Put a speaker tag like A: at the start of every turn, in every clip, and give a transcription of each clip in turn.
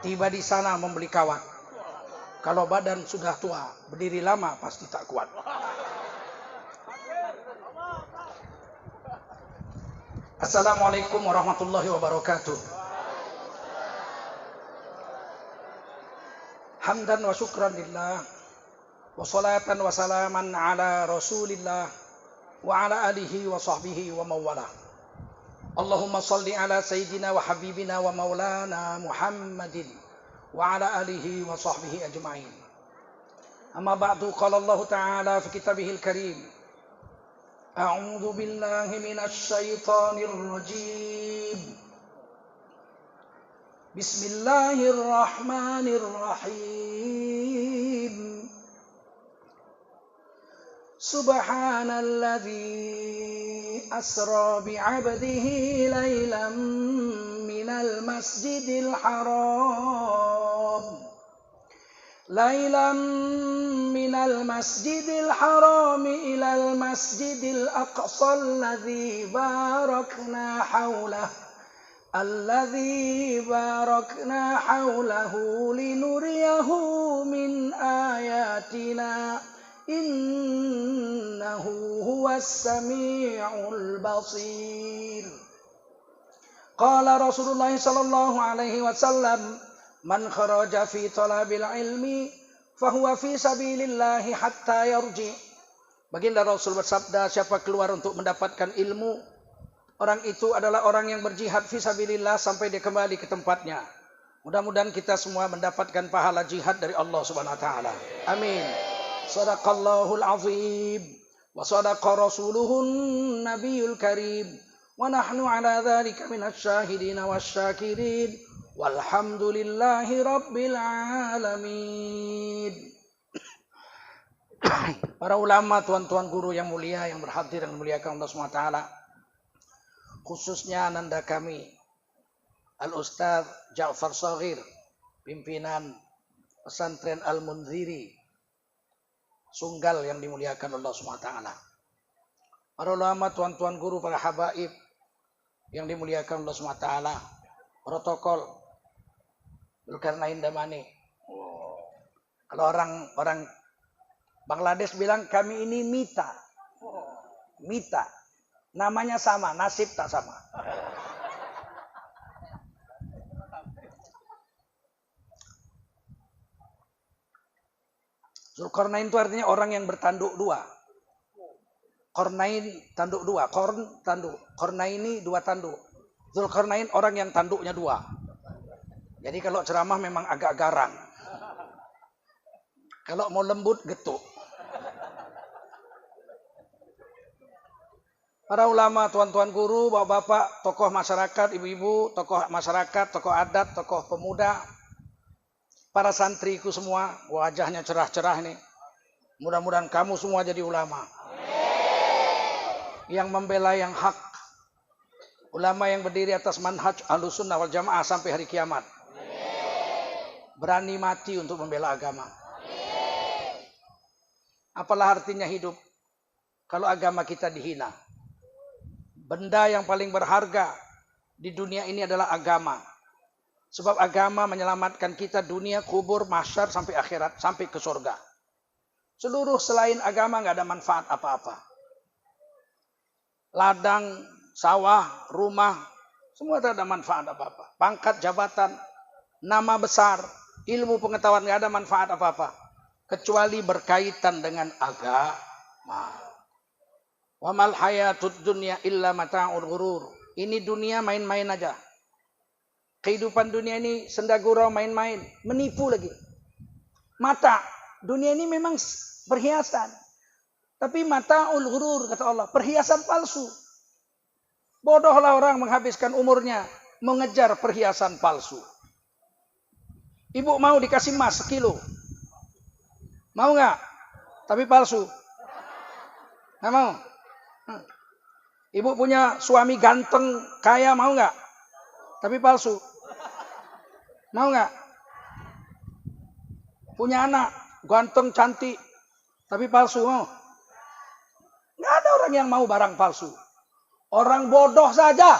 A: Tiba di sana membeli kawat. Kalau badan sudah tua, berdiri lama pasti tak kuat. Assalamualaikum warahmatullahi wabarakatuh. Hamdan wa syukran lillah, wa salatan wa salaman ala rasulillah, wa ala alihi wa sahbihi wa mawala. Allahumma salli ala sayyidina wa habibina wa maulana Muhammadin wa ala alihi wa sahbihi ajma'in. Amma ba'du, qala Allah ta'ala fi kitabihil karim, a'udzu billahi minasy syaithanir rajim. Bismillahirrahmanirrahim. Subhanalladzi asra bi'abdihi laylan minal masjidil haram ilal masjidil aqsa alladzi barakna hawlahu linuriyahu min ayatina innahu huwas sami'ul basir. Qala Rasulullah sallallahu alaihi wasallam, man kharaja fi talabil ilmi fahuwa fi sabilillahi hatta yarji. Baginda Rasul bersabda, siapa keluar untuk mendapatkan ilmu, orang itu adalah orang yang berjihad fi sabilillah sampai dia kembali ke tempatnya. Mudah-mudahan kita semua mendapatkan pahala jihad dari Allah Subhanahu wa taala. Amin. Sadaqallahul azim wa sadaqa rasuluhun nabiyul karim wa nahnu ala dzalika minasy syahidin wasyakirin walhamdulillahi rabbil alamin. Para ulama, tuan-tuan guru yang mulia yang berhadir dan memuliakan Allah Subhanahu wa taala, khususnya ananda kami Al-Ustaz Ja'far Shaghir, pimpinan pesantren Al-Munziri Sunggal yang dimuliakan Allah SWT. Para ulama, tuan-tuan guru, para habaib yang dimuliakan Allah SWT. Protokol Zulkarnain Damani. Kalau orang Bangladesh bilang kami ini mita. Mita. Namanya sama, nasib tak sama. Zulkarnain itu artinya orang yang bertanduk dua. Kornain tanduk dua, tanduk. Kornaini dua tanduk. Zulkarnain orang yang tanduknya dua. Jadi kalau ceramah memang agak garang. Kalau mau lembut getuk. Para ulama, tuan-tuan guru, bapak-bapak, tokoh masyarakat, ibu-ibu, tokoh masyarakat, tokoh adat, tokoh pemuda, para santriku semua, wajahnya cerah-cerah nih. Mudah-mudahan kamu semua jadi ulama. Yang membela yang hak. Ulama yang berdiri atas manhaj Ahlussunnah wal Jamaah sampai hari kiamat. Berani mati untuk membela agama. Apalah artinya hidup kalau agama kita dihina? Benda yang paling berharga di dunia ini adalah agama. Sebab agama menyelamatkan kita dunia, kubur, mahsyar, sampai akhirat, sampai ke surga. Seluruh selain agama nggak ada manfaat apa-apa. Ladang, sawah, rumah, semua tak ada manfaat apa-apa. Pangkat, jabatan, nama besar, ilmu pengetahuan nggak ada manfaat apa-apa. Kecuali berkaitan dengan agama. Wa mal hayatud dunya illa mata'ul ghurur. Ini dunia main-main aja. Kehidupan dunia ini senda gurau, main-main, menipu lagi. Mata, dunia ini memang perhiasan. Tapi mata'ul ghurur, kata Allah, perhiasan palsu. Bodohlah orang menghabiskan umurnya mengejar perhiasan palsu. Ibu mau dikasih emas 1 kilo. Mau nggak? Tapi palsu. Nggak mau. Ibu punya suami ganteng, kaya, mau nggak? Tapi palsu. Mau nggak? Punya anak, ganteng, cantik, tapi palsu, mau? Nggak ada orang yang mau barang palsu. Orang bodoh saja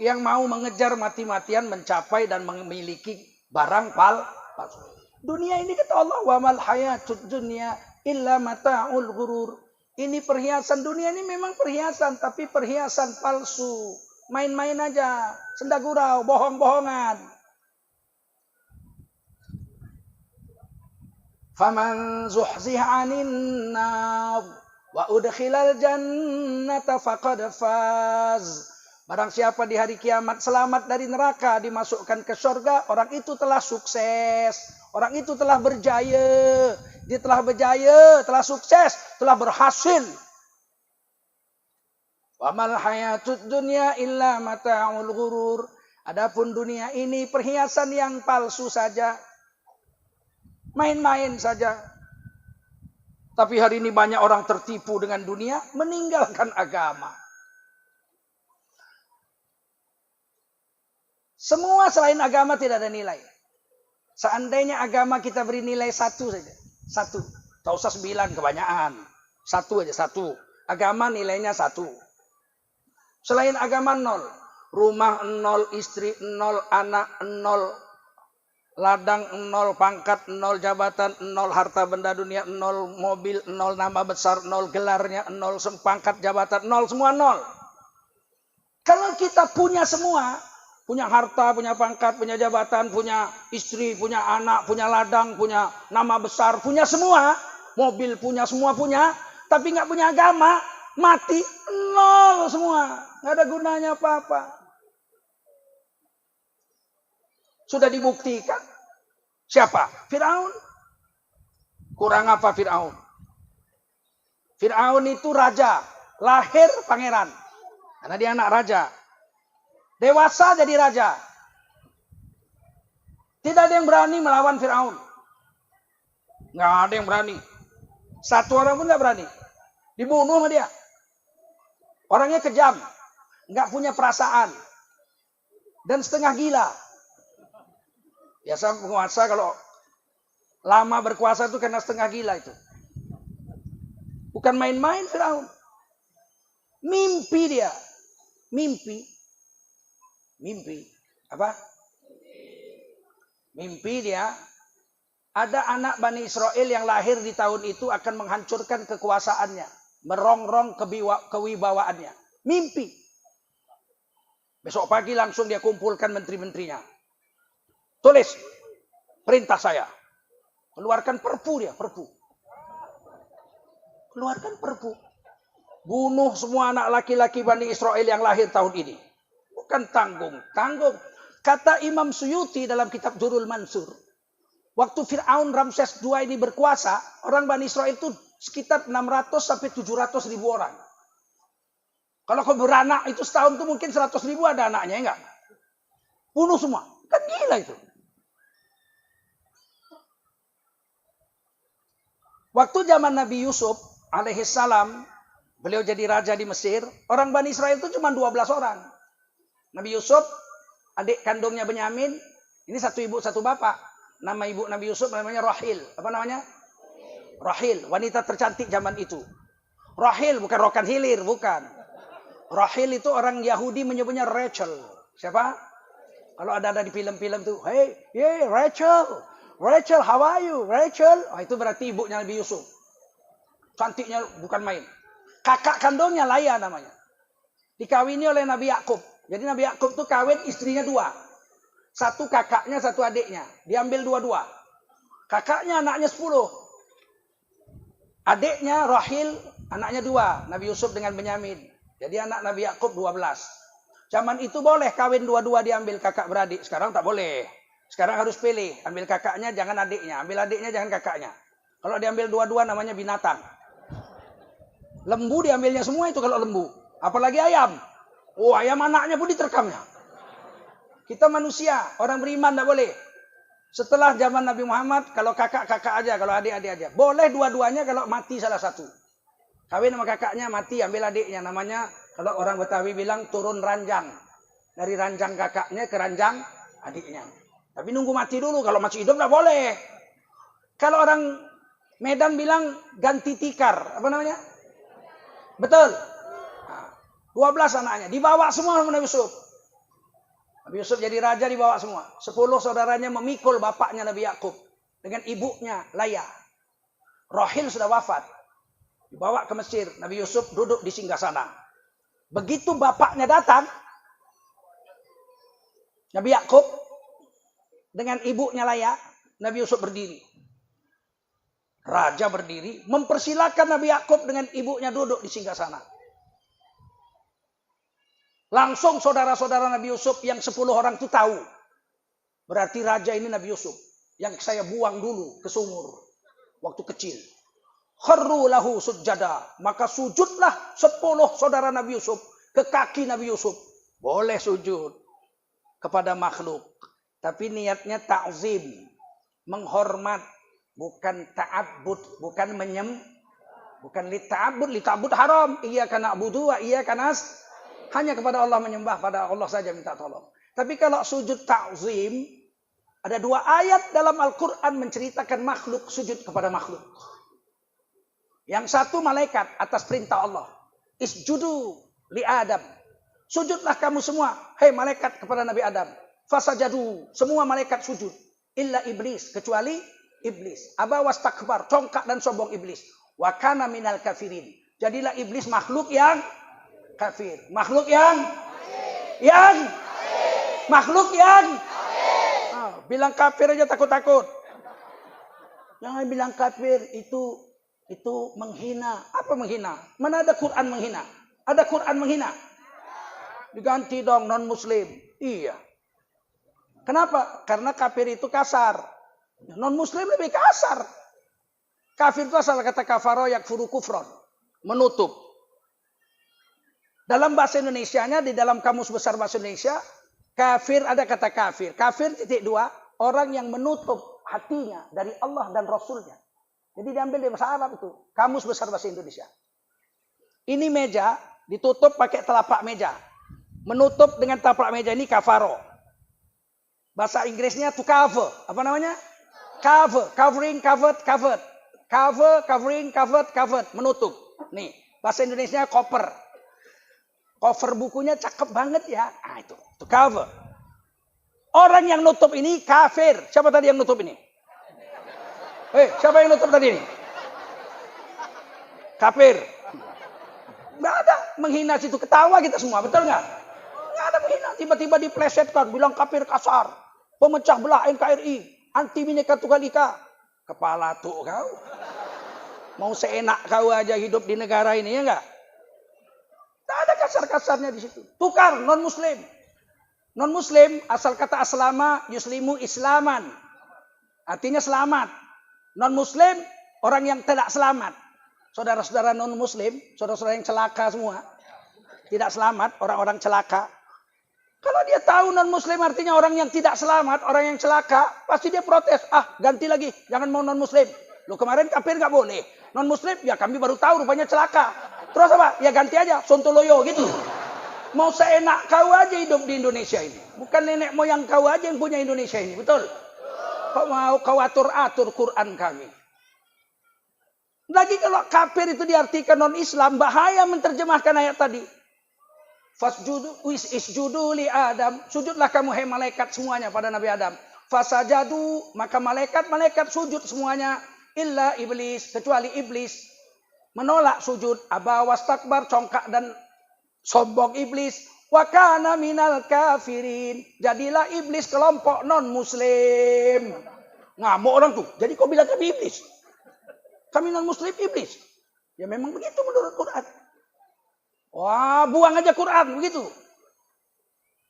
A: yang mau mengejar mati-matian mencapai dan memiliki barang palsu. Dunia ini kata Allah, wa mal hayatud dunya illa mata'ul ghurur. Ini perhiasan dunia ini memang perhiasan, tapi perhiasan palsu. Main-main aja, senda gurau, bohong-bohongan. Faman zuhziha 'anil nar wa udkhilal jannata faqad faz. Barang siapa di hari kiamat selamat dari neraka, dimasukkan ke surga, orang itu telah sukses. Orang itu telah berjaya. Dia telah berjaya, telah sukses, telah berhasil. Wa mal hayatud dunya illa mata'ul ghurur. Adapun dunia ini perhiasan yang palsu saja. Main-main saja. Tapi hari ini banyak orang tertipu dengan dunia, meninggalkan agama. Semua selain agama tidak ada nilai. Seandainya agama kita beri nilai 1 saja. 1. Tak usah 9 kebanyakan. 1 aja, 1. Agama nilainya 1. Selain agama 0. Rumah 0, istri 0, anak 0. Ladang 0, pangkat 0, jabatan 0, harta benda dunia 0, mobil 0, nama besar 0, gelarnya 0, pangkat jabatan 0, semua 0. Kalau kita punya semua, punya harta, punya pangkat, punya jabatan, punya istri, punya anak, punya ladang, punya nama besar, punya semua, mobil punya, semua punya, tapi nggak punya agama, mati 0 semua, nggak ada gunanya apa-apa. Sudah dibuktikan. Siapa? Fir'aun. Kurang apa Fir'aun? Fir'aun itu raja. Lahir pangeran. Karena dia anak raja. Dewasa jadi raja. Tidak ada yang berani melawan Fir'aun. Nggak ada yang berani. Satu orang pun nggak berani. Dibunuh sama dia. Orangnya kejam. Nggak punya perasaan. Dan setengah gila. Biasa penguasa kalau lama berkuasa itu karena setengah gila itu. Bukan main-main Firaun. Mimpi dia. Mimpi. Apa? Mimpi dia. Ada anak Bani Israel yang lahir di tahun itu akan menghancurkan kekuasaannya. Merongrong kewibawaannya. Mimpi. Besok pagi langsung dia kumpulkan menteri-menterinya. Tulis perintah saya. Keluarkan perpu dia, perpu. Keluarkan perpu. Bunuh semua anak laki-laki Bani Israel yang lahir tahun ini. Bukan tanggung-tanggung. Kata Imam Suyuti dalam kitab Durrul Mansur. Waktu Fir'aun Ramses II ini berkuasa, orang Bani Israel itu sekitar 600 sampai 700 ribu orang. Kalau kau beranak itu setahun itu mungkin 100 ribu ada anaknya, enggak? Bunuh semua. Kan gila itu. Waktu zaman Nabi Yusuf alaihissalam, beliau jadi raja di Mesir, orang Bani Israel itu cuma 12 orang. Nabi Yusuf, adik kandungnya Benyamin, ini satu ibu satu bapak. Nama ibu Nabi Yusuf namanya Rahil. Apa namanya? Rahil, wanita tercantik zaman itu. Rahil bukan Rokan Hilir, bukan. Rahil itu orang Yahudi menyebutnya Rachel. Siapa? Kalau ada di film-film tuh, hey, Rachel. Rachel, how are you? Rachel. Oh, itu berarti ibunya Nabi Yusuf. Cantiknya bukan main. Kakak kandungnya Laya namanya. Dikawini oleh Nabi Yakub. Jadi Nabi Yakub tuh kawin istrinya 2. Satu kakaknya, satu adiknya. Diambil 2-2. Kakaknya anaknya 10. Adiknya Rahil, anaknya 2. Nabi Yusuf dengan Benyamin. Jadi anak Nabi Yakub 12. Zaman itu boleh kawin 2-2 diambil kakak beradik. Sekarang tak boleh. Sekarang harus pilih. Ambil kakaknya, jangan adiknya. Ambil adiknya, jangan kakaknya. Kalau diambil 2-2 namanya binatang. Lembu diambilnya semua itu kalau lembu. Apalagi ayam. Oh, ayam anaknya pun diterkamnya. Kita manusia, orang beriman tak boleh. Setelah zaman Nabi Muhammad, kalau kakak-kakak aja, kalau adik-adik aja. Boleh dua-duanya kalau mati salah satu. Kawin sama kakaknya, mati, ambil adiknya. Namanya, kalau orang Betawi bilang turun ranjang. Dari ranjang kakaknya ke ranjang adiknya. Tapi nunggu mati dulu, kalau masih hidup tak boleh. Kalau orang Medan bilang ganti tikar. Apa namanya? Betul. Nah, 12 anaknya. Dibawa semua sama Nabi Yusuf. Nabi Nabi Yusuf jadi raja dibawa semua. 10 saudaranya memikul bapaknya Nabi Yakub dengan ibunya Laya. Rohil sudah wafat. Dibawa ke Mesir. Nabi Yusuf duduk di singgasana. Begitu bapaknya datang, Nabi Yakub dengan ibunya Laya, Nabi Yusuf berdiri. Raja berdiri, mempersilakan Nabi Yakub dengan ibunya duduk di singgasana. Langsung saudara-saudara Nabi Yusuf yang 10 orang itu tahu. Berarti raja ini Nabi Yusuf. Yang saya buang dulu ke sumur. Waktu kecil. Kharru lahu sujada. Maka sujudlah 10 saudara Nabi Yusuf. Ke kaki Nabi Yusuf. Boleh sujud. Kepada makhluk. Tapi niatnya ta'zim. Menghormat. Bukan ta'abbud, bukan bukan li ta'abbud haram. Iyyaka na'budu wa iyyaka hanya kepada Allah menyembah, pada Allah saja minta tolong. Tapi kalau sujud ta'zim, ada 2 ayat dalam Al-Qur'an menceritakan makhluk sujud kepada makhluk. Yang satu malaikat atas perintah Allah. Isjudu li Adam. Sujudlah kamu semua, hei malaikat kepada Nabi Adam. Fasajadu, semua malaikat sujud. Illa iblis, kecuali iblis. Aba wastakbar, congkak dan sombong iblis. Wa kana minal kafirin. Jadilah iblis makhluk yang kafir. Makhluk yang makhluk yang bilang kafir aja takut-takut. Jangan bilang kafir itu menghina. Apa menghina? Mana ada Quran menghina? Ada Quran menghina? Diganti dong non muslim. Iya. Kenapa? Karena kafir itu kasar. Non-muslim lebih kasar. Kafir itu asal kata kafaro yakfuru kufron. Menutup. Dalam bahasa Indonesianya, di dalam kamus besar bahasa Indonesia, kafir ada kata kafir. Kafir (2), orang yang menutup hatinya dari Allah dan Rasulnya. Jadi diambil dari bahasa Arab itu. Kamus besar bahasa Indonesia. Ini meja ditutup pakai telapak meja. Menutup dengan telapak meja ini kafaro. Bahasa Inggrisnya to cover. Apa namanya? Cover, covering, covered. Cover, covering, covered. Menutup. Nih, bahasa Indonesia koper. Cover bukunya cakep banget ya. Nah itu cover. Orang yang nutup ini kafir. Siapa tadi yang nutup ini? Siapa yang nutup tadi ini? Kafir. Nggak ada menghina situ. Ketawa kita semua, betul nggak? Nggak ada menghina. Tiba-tiba diplesetkan, bilang kafir kasar. Pemecah belah NKRI. Anti Bhinneka Tunggal Ika. Kepala tuh kau. Mau seenak kau aja hidup di negara ini, ya enggak? Tak ada kasar-kasarnya di situ. Tukar, non-muslim. Non-muslim, asal kata aslama, yuslimu islaman. Artinya selamat. Non-muslim, orang yang tidak selamat. Saudara-saudara non-muslim, saudara-saudara yang celaka semua. Tidak selamat, orang-orang celaka. Kalau dia tahu non-muslim artinya orang yang tidak selamat, orang yang celaka, pasti dia protes. Ganti lagi, jangan mau non-muslim. Loh kemarin kafir nggak boleh. Non-muslim, ya kami baru tahu rupanya celaka. Terus apa? Ya ganti aja, sontoloyo gitu. Mau seenak kau aja hidup di Indonesia ini. Bukan nenek moyang kau aja yang punya Indonesia ini, betul? Kau mau kau atur-atur Quran kami. Lagi kalau kafir itu diartikan non-Islam, bahaya menerjemahkan ayat tadi. Isjudu li Adam. Sujudlah kamu hai malaikat semuanya pada Nabi Adam. Fasajadu, maka malaikat sujud semuanya. Illa iblis, kecuali iblis. Menolak sujud. Aba wastakbar, congkak dan sombong iblis. Wa kana minal kafirin. Jadilah iblis kelompok non-muslim. Ngamuk orang tuh. Jadi kau bilang kami iblis? Kami non-muslim iblis. Ya memang begitu menurut Quran. Wah, buang aja Quran, begitu.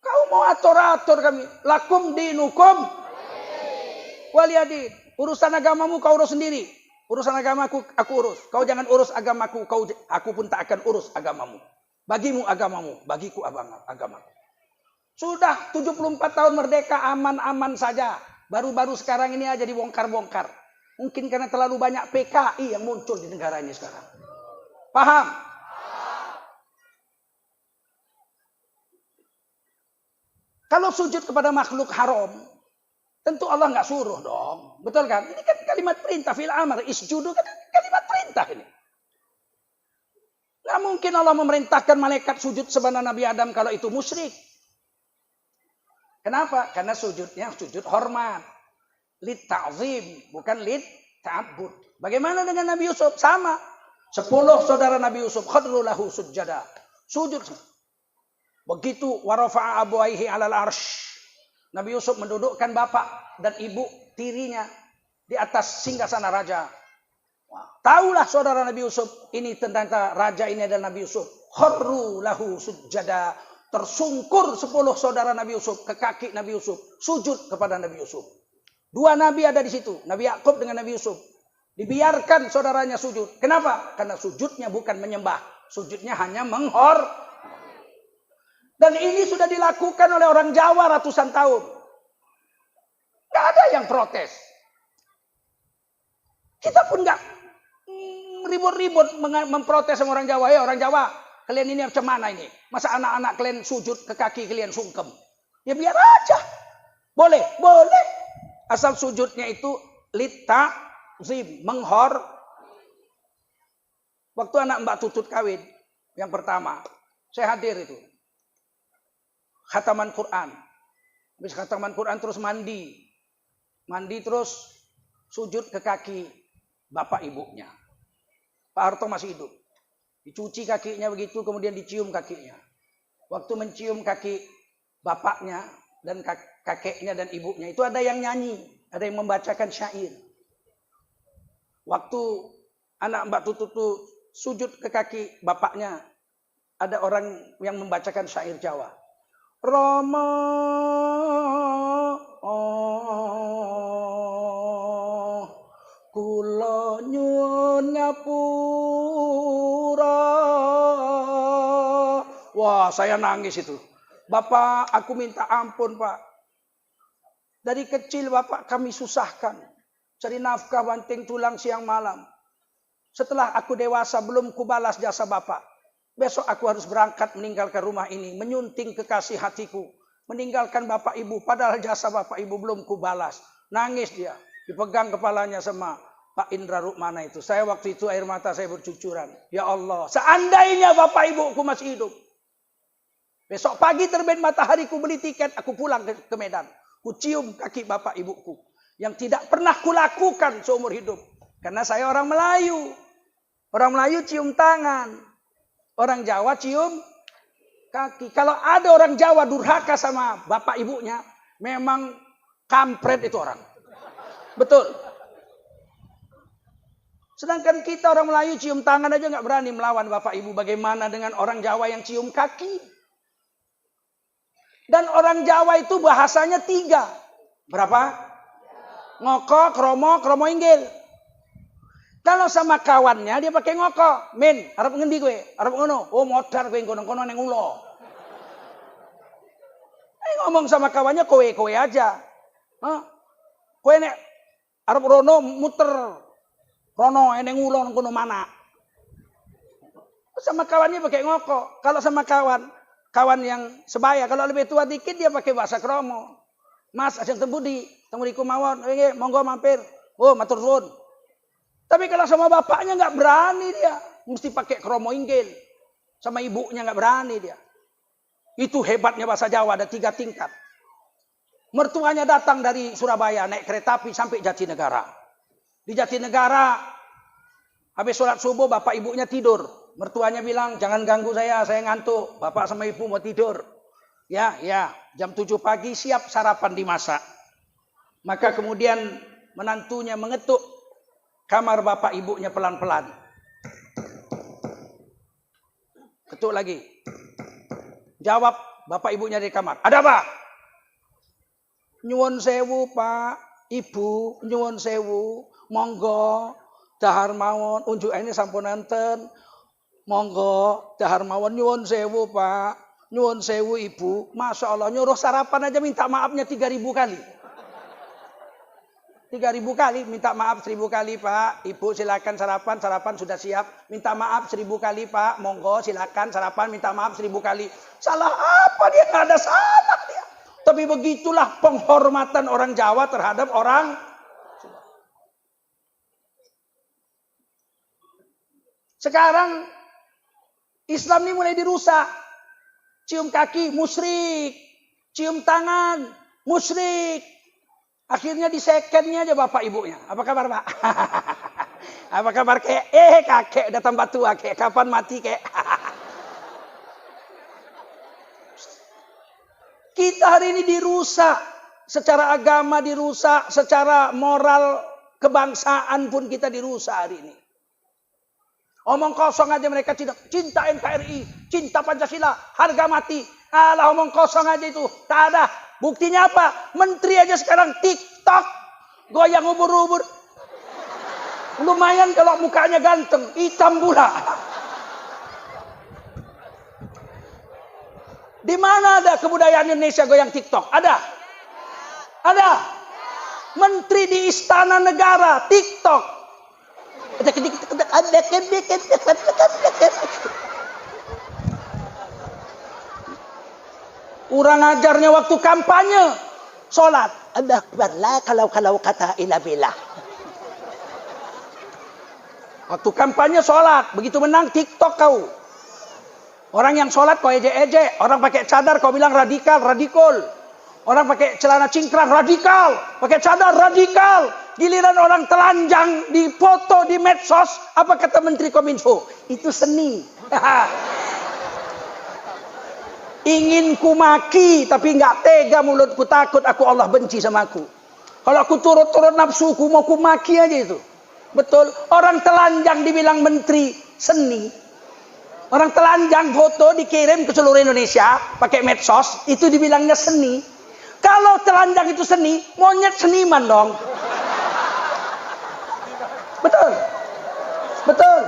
A: Kau mau atur-atur kami. Lakum dinukum waliyadin. Urusan agamamu kau urus sendiri. Urusan agamaku aku urus. Kau jangan urus agamaku, aku pun tak akan urus agamamu. Bagimu agamamu, bagiku agamaku. Sudah 74 tahun merdeka, aman-aman saja. Baru-baru sekarang ini aja dibongkar-bongkar. Mungkin karena terlalu banyak PKI yang muncul di negara ini sekarang. Paham? Kalau sujud kepada makhluk haram, tentu Allah nggak suruh dong. Betul kan? Ini kan kalimat perintah, fil amr, isjudu kan kalimat perintah ini. Nggak mungkin Allah memerintahkan malaikat sujud sebenar Nabi Adam kalau itu musyrik. Kenapa? Karena sujudnya sujud hormat. Lit ta'zim, bukan lit ta'abbud. Bagaimana dengan Nabi Yusuf? Sama. 10 saudara Nabi Yusuf khadru lahu sujada. Sujud. Begitu warafa'a abuaihi 'alal arsy. Nabi Yusuf mendudukkan bapak dan ibu tirinya di atas singgasana raja. Taulah saudara Nabi Yusuf, ini tentang raja ini adalah Nabi Yusuf. Kharru lahu sujada. Tersungkur 10 saudara Nabi Yusuf ke kaki Nabi Yusuf. Sujud kepada Nabi Yusuf. 2 nabi ada di situ. Nabi Yakub dengan Nabi Yusuf. Dibiarkan saudaranya sujud. Kenapa? Karena sujudnya bukan menyembah. Sujudnya hanya menghor. Dan ini sudah dilakukan oleh orang Jawa ratusan tahun. Gak ada yang protes. Kita pun gak ribut-ribut memprotes sama orang Jawa. Ya orang Jawa, kalian ini macam mana ini? Masa anak-anak kalian sujud ke kaki kalian sungkem? Ya biar aja. Boleh, boleh. Asal sujudnya itu litta'zim, menghor. Waktu anak Mbak Tutut kawin, yang pertama, saya hadir itu. Khataman Quran. Habis khataman Quran terus mandi. Mandi terus sujud ke kaki bapak ibunya. Pak Harto masih hidup. Dicuci kakinya begitu, kemudian dicium kakinya. Waktu mencium kaki bapaknya dan kakeknya dan ibunya, itu ada yang nyanyi, ada yang membacakan syair. Waktu anak Mbak Tutut itu sujud ke kaki bapaknya, ada orang yang membacakan syair Jawa. Rama kula nyuwun ngapura. Wah, saya nangis itu. Bapak, aku minta ampun, Pak. Dari kecil Bapak kami susahkan. Cari nafkah banting tulang siang malam. Setelah aku dewasa belum kubalas jasa Bapak. Besok aku harus berangkat meninggalkan rumah ini. Menyunting kekasih hatiku. Meninggalkan Bapak Ibu. Padahal jasa Bapak Ibu belum kubalas. Nangis dia. Dipegang kepalanya sama Pak Indra Rukmana itu. Saya waktu itu air mata saya bercucuran. Ya Allah, seandainya Bapak Ibuku masih hidup. Besok pagi terbit matahari ku beli tiket. Aku pulang ke Medan. Ku cium kaki Bapak Ibuku. Yang tidak pernah kulakukan seumur hidup. Karena saya orang Melayu. Orang Melayu cium tangan. Orang Jawa cium kaki. Kalau ada orang Jawa durhaka sama bapak ibunya, memang kampret itu orang. Betul. Sedangkan kita orang Melayu cium tangan aja nggak berani melawan bapak ibu. Bagaimana dengan orang Jawa yang cium kaki? Dan orang Jawa itu bahasanya 3. Berapa? Ngoko, kromo inggil. Kalau sama kawannya dia pakai ngoko. Min, arep ngendi kowe? Arep ngono. Oh, modar kowe ngono-ngono ning ulo. Ngomong sama kawannya kowe aja. Hah? Kowe nek arep rono muter. Rono ning ulo kono mana? Sama kawannya pakai ngoko. Kalau sama kawan yang sebaya, kalau lebih tua dikit dia pakai bahasa kromo. Mas, ajeng tembudi kumawon. Monggo mampir. Oh, matur suwun. Tapi kalau sama bapaknya nggak berani dia. Mesti pakai kromo inggil. Sama ibunya nggak berani dia. Itu hebatnya bahasa Jawa, ada 3 tingkat. Mertuanya datang dari Surabaya, naik kereta api sampai Jatinegara. Di Jatinegara, habis sholat subuh, bapak ibunya tidur. Mertuanya bilang, jangan ganggu saya ngantuk. Bapak sama ibu mau tidur. Ya, jam 7 pagi siap sarapan dimasak. Maka kemudian menantunya mengetuk kamar bapak ibunya pelan-pelan. Ketuk lagi. Jawab bapak ibunya di kamar. Ada apa? Nyuwun sewu Pak, Ibu, nyuwun sewu. Monggo, dahar mawon. Unjuk ini sampun enten. Monggo, dahar mawon. Nyuwun sewu Pak, nyuwun sewu Ibu. Masya Allah, nyuruh sarapan aja minta maafnya 3.000 kali. 3.000 kali, minta maaf 1.000 kali Pak. Ibu silakan sarapan sudah siap. Minta maaf 1.000 kali Pak. Monggo silakan sarapan, minta maaf 1.000 kali. Salah apa dia? Nggak ada salah dia. Tapi begitulah penghormatan orang Jawa terhadap orang. Sekarang Islam ini mulai dirusak. Cium kaki musyrik. cium tangan, musyrik. Akhirnya di secondnya aja bapak ibunya. Apa kabar Pak? Apa kabar kek? Kakek udah tambah tua kek. Kapan mati kek? Kita hari ini dirusak. Secara agama dirusak. Secara moral kebangsaan pun kita dirusak hari ini. Omong kosong aja mereka cinta NKRI. Cinta Pancasila. Harga mati. Alah omong kosong aja itu. Tak ada. Buktinya apa? Menteri aja sekarang TikTok. Goyang ubur-ubur. Lumayan kalau mukanya ganteng. Hitam pula. Di mana ada kebudayaan Indonesia goyang TikTok? Ada? Ada? Menteri di istana negara TikTok. Kurang ajarnya waktu kampanye. Sholat. Allah Akbarlah kalau kata ilah billah. Waktu kampanye sholat. Begitu menang TikTok kau. Orang yang sholat kau ejek-ejek. Orang pakai cadar kau bilang radikal. Orang pakai celana cingkrang radikal. Pakai cadar radikal. Giliran orang telanjang di foto di medsos. Apa kata Menteri Kominfo? Itu seni. Ingin ku maki tapi nggak tega mulutku, takut aku Allah benci sama aku. Kalau aku turut-turut nafsuku mau ku maki aja itu. Betul. Orang telanjang dibilang menteri seni. Orang telanjang foto dikirim ke seluruh Indonesia pakai medsos, itu dibilangnya seni. Kalau telanjang itu seni, monyet seniman dong. Betul. Betul.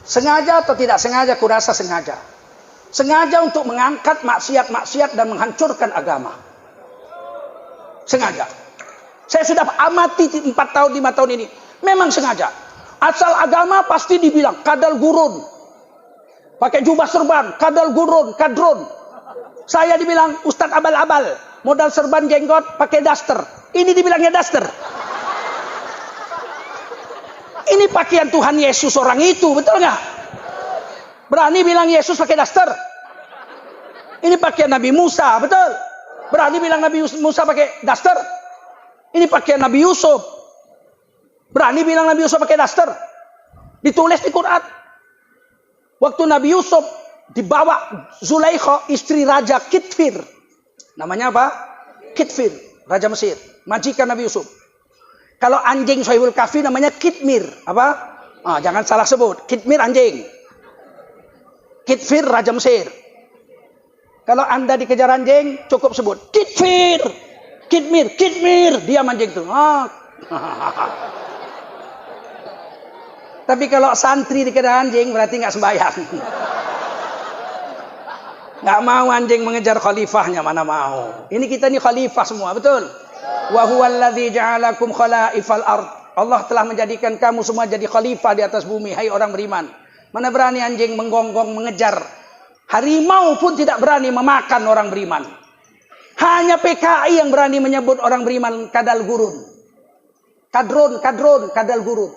A: Sengaja atau tidak sengaja, kurasa sengaja. Sengaja untuk mengangkat maksiat-maksiat dan menghancurkan agama. Sengaja. Saya sudah amati 4 tahun, 5 tahun ini. Memang sengaja. Asal agama pasti dibilang kadal gurun. Pakai jubah serban, kadal gurun, kadrun. Saya dibilang Ustadz abal-abal. Modal serban jenggot, pakai daster. Ini dibilangnya daster. Ini pakaian Tuhan Yesus orang itu, betul nggak? Berani bilang Yesus pakai daster? Ini pakaian Nabi Musa, betul? Berani bilang Nabi Musa pakai daster? Ini pakaian Nabi Yusuf. Berani bilang Nabi Yusuf pakai daster? Ditulis di Quran. Waktu Nabi Yusuf dibawa Zulaikha, istri Raja Kitfir. Namanya apa? Kitfir, Raja Mesir. Majikan Nabi Yusuf. Kalau anjing Sohibul Kahfi namanya Kitmir. Apa? Jangan salah sebut. Kitmir anjing. Kitfir Raja Mesir. Kalau Anda dikejar anjing, cukup sebut Kitfir. Kitmir. Dia anjing itu. Tapi kalau santri dikejar anjing, berarti nggak sembahyang. Nggak mau anjing mengejar khalifahnya, mana mau. Ini kita ini khalifah semua, betul? Wa huwallazi ja'alakum khalaifal ard. Allah telah menjadikan kamu semua jadi khalifah di atas bumi, hai orang beriman. Mana berani anjing menggonggong mengejar. Harimau pun tidak berani memakan orang beriman. Hanya PKI yang berani menyebut orang beriman kadal gurun. Kadron, kadal gurun.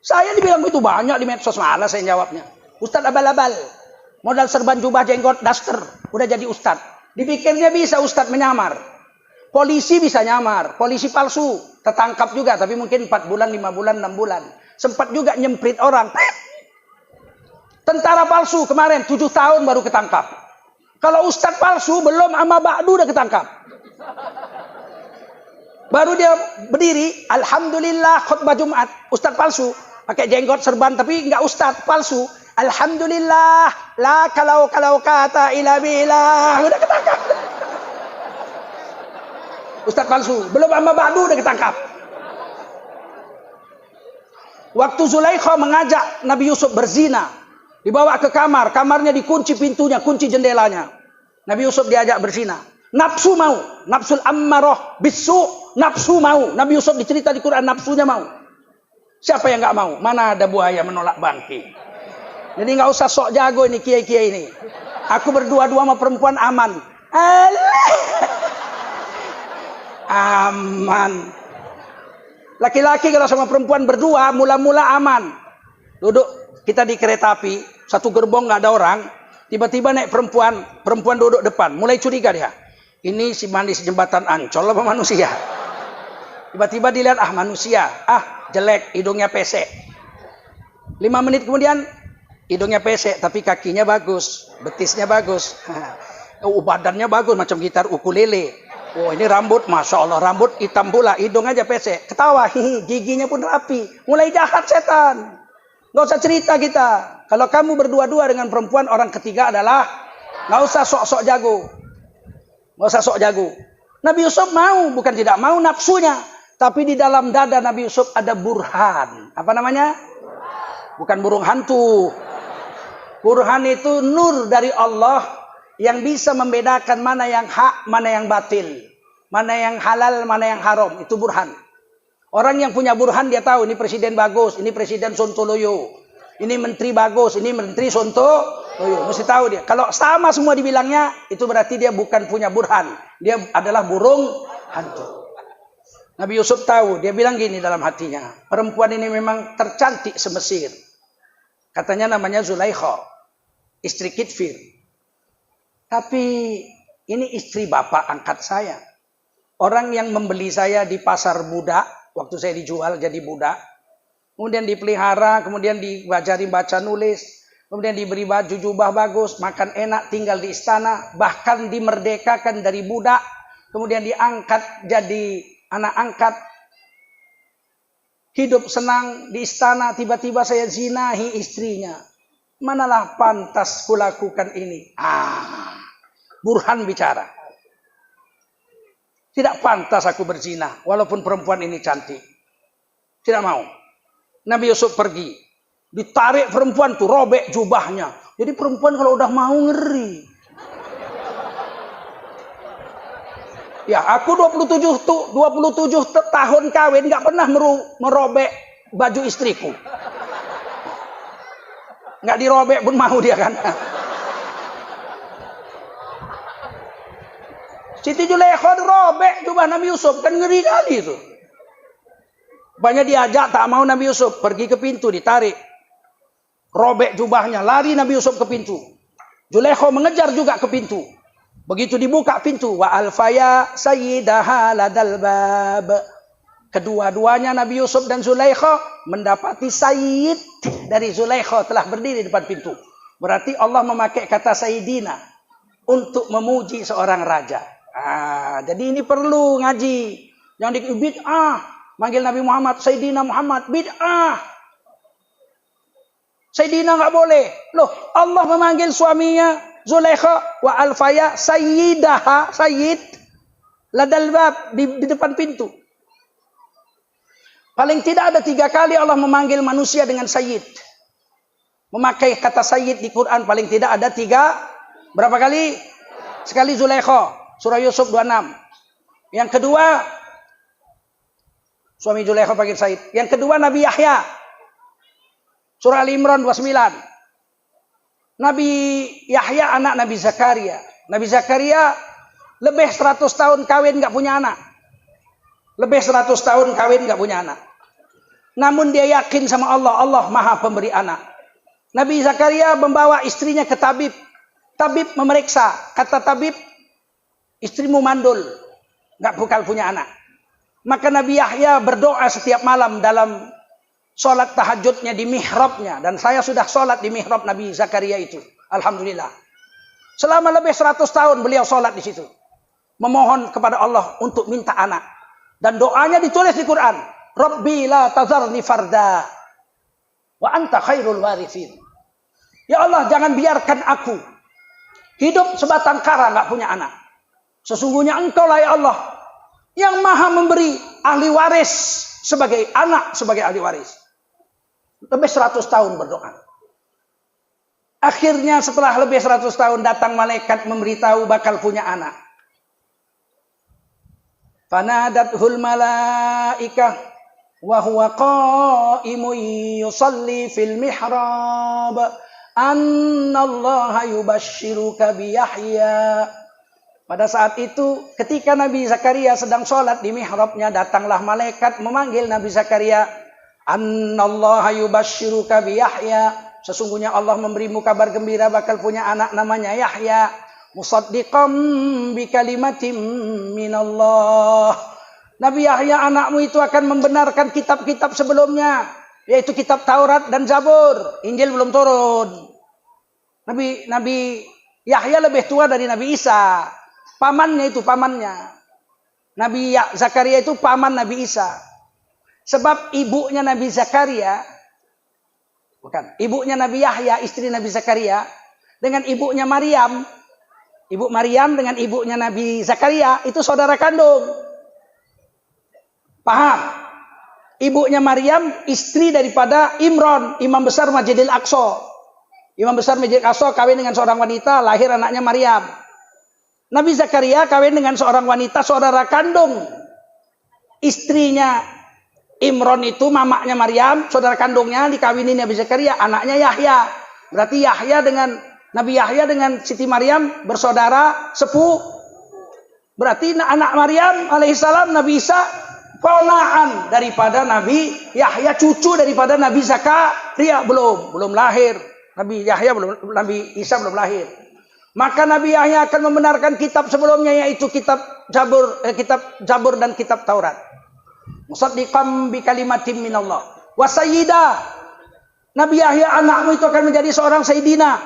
A: Saya dibilang itu banyak di medsos, malas saya jawabnya. Ustadz abal-abal. Modal serban jubah jenggot daster. Udah jadi ustadz. Dipikirnya bisa ustadz menyamar. Polisi bisa nyamar, polisi palsu, tertangkap juga, tapi mungkin 4 bulan, 5 bulan, 6 bulan. Sempat juga nyemprit orang. Tentara palsu kemarin 7 tahun baru ketangkap. Kalau ustadz palsu belum ama ba'du udah ketangkap. Baru dia berdiri, alhamdulillah khutbah Jumat, ustadz palsu, pakai jenggot serban tapi enggak ustadz palsu. Alhamdulillah, la kalau kata ila billah, udah ketangkap. Ustadz palsu, belum amma ba'du udah ketangkap. Waktu Zulaikha mengajak Nabi Yusuf berzina, dibawa ke kamar, kamarnya dikunci pintunya, kunci jendelanya. Nabi Yusuf diajak berzina. Nafsu mau, nafsul ammarah bisu, nafsu mau. Nabi Yusuf dicerita di Quran nafsunya mau. Siapa yang nggak mau? Mana ada buaya menolak bangkai. Jadi nggak usah sok jago ini kiai-kiai ini. Aku berdua-dua sama perempuan aman. Aman. Laki-laki kalau sama perempuan berdua mula-mula aman. Duduk Kita di kereta api, satu gerbong nggak ada orang, tiba-tiba naik perempuan duduk depan, mulai curiga dia. Ini si manis jembatan Ancol apa manusia? Tiba-tiba dilihat, manusia, jelek, hidungnya pesek. 5 menit kemudian, hidungnya pesek, tapi kakinya bagus, betisnya bagus. Badannya bagus, macam gitar ukulele. Oh, ini rambut, Masya Allah, rambut hitam pula, hidung aja pesek. Ketawa, giginya pun rapi. Mulai jahat setan. Nggak usah cerita kita. Kalau kamu berdua-dua dengan perempuan, orang ketiga adalah, nggak usah sok-sok jago. Nggak usah sok jago. Nabi Yusuf mau, bukan tidak mau nafsunya. Tapi di dalam dada Nabi Yusuf ada burhan. Apa namanya? Bukan burung hantu. Burhan itu nur dari Allah yang bisa membedakan mana yang hak, mana yang batil. Mana yang halal, mana yang haram. Itu burhan. Orang yang punya burhan dia tahu ini presiden bagus, ini presiden sontoloyo. Ini menteri bagus, ini menteri sontoloyo. Mesti tahu dia. Kalau sama semua dibilangnya, itu berarti dia bukan punya burhan. Dia adalah burung hantu. Nabi Yusuf tahu, dia bilang gini dalam hatinya. Perempuan ini memang tercantik semesir. Katanya namanya Zulaikha, istri Kitfir. Tapi ini istri bapak angkat saya. Orang yang membeli saya di pasar budak, waktu saya dijual jadi budak. Kemudian dipelihara, kemudian diajari baca nulis. Kemudian diberi baju jubah bagus, makan enak, tinggal di istana. Bahkan dimerdekakan dari budak. Kemudian diangkat jadi anak angkat. Hidup senang di istana, tiba-tiba saya zinahi istrinya. Manalah pantas kulakukan ini? Burhan bicara. Tidak pantas aku berzina, walaupun perempuan ini cantik. Tidak mau. Nabi Yusuf pergi. Ditarik perempuan tuh, robek jubahnya. Jadi perempuan kalau udah mau ngeri. Ya, aku 27 tahun kawin nggak pernah merobek baju istriku. Nggak dirobek pun mau dia kan. Siti Zulaikha dirobek jubah Nabi Yusuf, kan ngeri kali itu. Banyak diajak, tak mau Nabi Yusuf, pergi ke pintu ditarik. Robek jubahnya, lari Nabi Yusuf ke pintu. Zulaikha mengejar juga ke pintu. Begitu dibuka pintu, wa alfaya sayyidaha ladal bab. Kedua-duanya Nabi Yusuf dan Zulaikha mendapati sayyid dari Zulaikha telah berdiri di depan pintu. Berarti Allah memakai kata sayyidina untuk memuji seorang raja. Jadi ini perlu ngaji. Yang di bid'ah, manggil Nabi Muhammad Sayyidina Muhammad, bid'ah. Sayyidina nggak boleh. Loh, Allah memanggil suaminya Zulaikha wa alfaya sayyidaha, sayyid ladal bab, di depan pintu. Paling tidak ada 3 kali Allah memanggil manusia dengan sayyid. Memakai kata sayyid di Quran paling tidak ada 3. Berapa kali? Sekali Zulaikha, surah Yusuf 26. Yang kedua, suami Zulaikha panggil sayyid. Yang kedua Nabi Yahya, surah Al-Imran 29. Nabi Yahya anak Nabi Zakaria. Nabi Zakaria lebih 100 tahun kawin nggak punya anak. Lebih 100 tahun kawin nggak punya anak. Namun dia yakin sama Allah. Allah maha pemberi anak. Nabi Zakaria membawa istrinya ke tabib. Tabib memeriksa. Kata tabib, istrimu mandul. Nggak bakal punya anak. Maka Nabi Yahya berdoa setiap malam dalam sholat tahajudnya di mihrabnya. Dan saya sudah sholat di mihrab Nabi Zakaria itu. Alhamdulillah. Selama lebih 100 tahun beliau sholat di situ. Memohon kepada Allah untuk minta anak. Dan doanya ditulis di Quran. Rabbi la tazarni farda. Wa anta khairul warithin. Ya Allah, jangan biarkan aku hidup sebatang kara gak punya anak. Sesungguhnya engkau lah ya Allah yang maha memberi ahli waris sebagai anak, sebagai ahli waris. Lebih 100 tahun berdoa. Akhirnya setelah lebih 100 tahun datang malaikat memberitahu bakal punya anak. Fanadathul malaikah wa huwa qa'imun yusalli fil mihrab annallaha yubashshiruka bi Yahya. Pada saat itu ketika Nabi Zakaria sedang sholat di mihrabnya, datanglah malaikat memanggil Nabi Zakaria. Annallaha yubashshiruka bi Yahya. Sesungguhnya Allah memberimu kabar gembira bakal punya anak namanya Yahya. Musaddiqam bi kalimatim minallah. Nabi Yahya anakmu itu akan membenarkan kitab-kitab sebelumnya, yaitu kitab Taurat dan Zabur. Injil belum turun. Nabi Yahya lebih tua dari Nabi Isa. Pamannya. Nabi Zakaria itu paman Nabi Isa. Sebab ibunya Nabi Zakaria, ibunya Nabi Yahya, istri Nabi Zakaria, dengan ibunya Maryam, ibu Maryam dengan ibunya Nabi Zakaria, itu saudara kandung. Paham? Ibunya Maryam, istri daripada Imran, imam besar Masjidil Aqsa. Imam besar Masjidil Aqsa kawin dengan seorang wanita, lahir anaknya Maryam. Nabi Zakaria kawin dengan seorang wanita, saudara kandung istrinya Imran itu, mamaknya Maryam, saudara kandungnya dikawinin Nabi Zakaria, anaknya Yahya. Berarti Nabi Yahya dengan Siti Maryam bersaudara sepupu. Berarti anak Maryam alaihissalam, Nabi Isa ponaan daripada Nabi Yahya, cucu daripada Nabi Zakaria, belum lahir. Nabi Isa belum lahir. Maka Nabi Yahya akan membenarkan kitab sebelumnya, yaitu kitab Zabur dan kitab Taurat. Musaddiqam bi kalimatin minallah. Wa sayyidah. Nabi Yahya anakmu itu akan menjadi seorang sayyidina.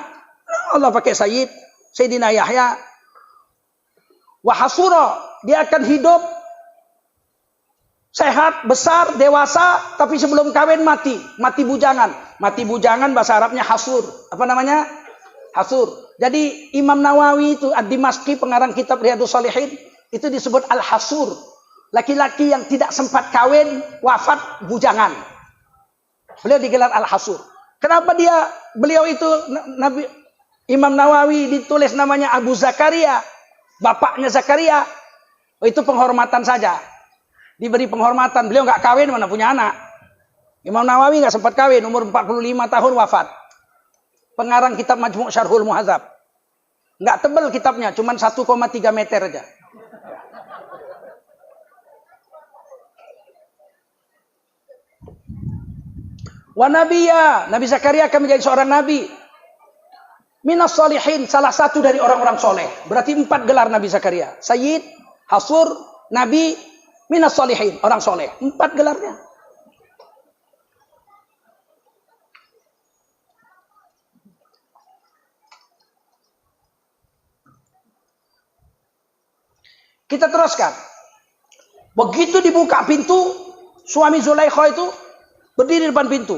A: Allah pakai Sayyidina Yahya. Wa hasura. Dia akan hidup sehat, besar, dewasa, tapi sebelum kawin mati bujangan. Mati bujangan bahasa Arabnya hasur. Apa namanya? Hasur. Jadi Imam Nawawi itu Ad-Dimashqi, pengarang kitab Riyadhus Shalihin, itu disebut al-hasur. Laki-laki yang tidak sempat kawin, wafat bujangan. Beliau digelar al-hasur. Kenapa beliau itu Imam Nawawi ditulis namanya Abu Zakaria, bapaknya Zakaria. Itu penghormatan saja. Diberi penghormatan. Beliau nggak kawin, mana punya anak. Imam Nawawi nggak sempat kawin, umur 45 tahun wafat. Pengarang kitab Majmu' Syarhul Muhadzab. Nggak tebal kitabnya, cuma 1,3 meter aja. Wa nabiyya, Nabi Zakaria akan menjadi seorang nabi. Minas shalihin, salah satu dari orang-orang soleh. Berarti 4 gelar Nabi Zakaria. Sayyid, hasur, nabi, minas shalihin, orang soleh. 4 gelarnya. Kita teruskan. Begitu dibuka pintu, suami Zulaikha itu berdiri depan pintu.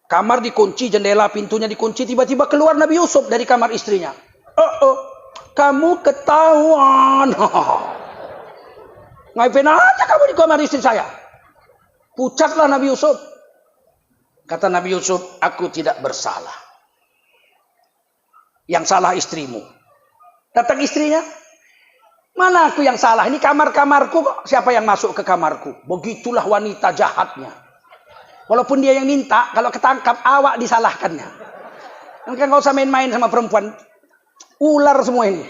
A: Kamar dikunci, jendela pintunya dikunci. Tiba-tiba keluar Nabi Yusuf dari kamar istrinya. Kamu ketahuan. Ngapain aja kamu di kamar istri saya? Pucatlah Nabi Yusuf. Kata Nabi Yusuf, aku tidak bersalah. Yang salah istrimu. Datang istrinya. Mana aku yang salah? Ini kamar-kamarku kok. Siapa yang masuk ke kamarku? Begitulah wanita jahatnya. Walaupun dia yang minta, kalau ketangkap awak disalahkannya. Kan nggak usah main-main sama perempuan. Ular semua ini.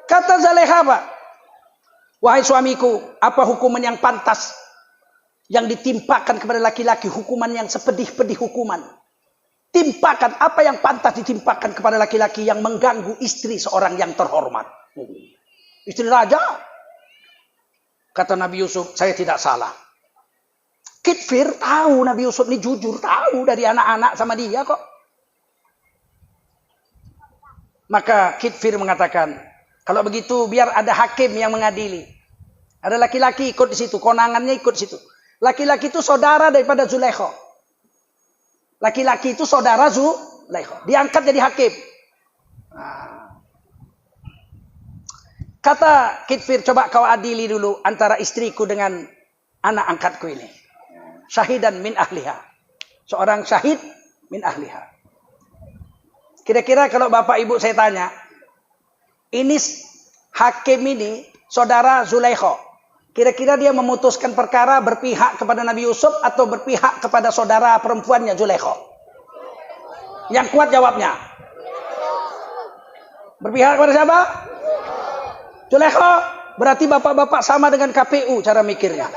A: Kata Zulaikha, apa? Wahai suamiku, apa hukuman yang pantas yang ditimpakan kepada laki-laki, hukuman yang sepedih-pedih hukuman. Timpakan apa yang pantas ditimpakan kepada laki-laki yang mengganggu istri seorang yang terhormat. Istri raja. Kata Nabi Yusuf, saya tidak salah. Kitfir tahu Nabi Yusuf ini jujur, tahu dari anak-anak sama dia kok. Maka Kitfir mengatakan, kalau begitu biar ada hakim yang mengadili. Ada laki-laki ikut di situ, konangannya ikut di situ. Laki-laki itu saudara daripada Zulaikha. Laki-laki itu saudara Zulaikha. Diangkat jadi hakim. Kata Kitfir, coba kau adili dulu antara istriku dengan anak angkatku ini. Syahidan min ahliha. Seorang syahid min ahliha. Kira-kira kalau bapak ibu saya tanya, ini hakim ini saudara Zulaikha. Kira-kira dia memutuskan perkara berpihak kepada Nabi Yusuf atau berpihak kepada saudara perempuannya Zulaikha? Yang kuat jawabnya. Berpihak kepada siapa? Zulaikha. Berarti bapak-bapak sama dengan KPU cara mikirnya.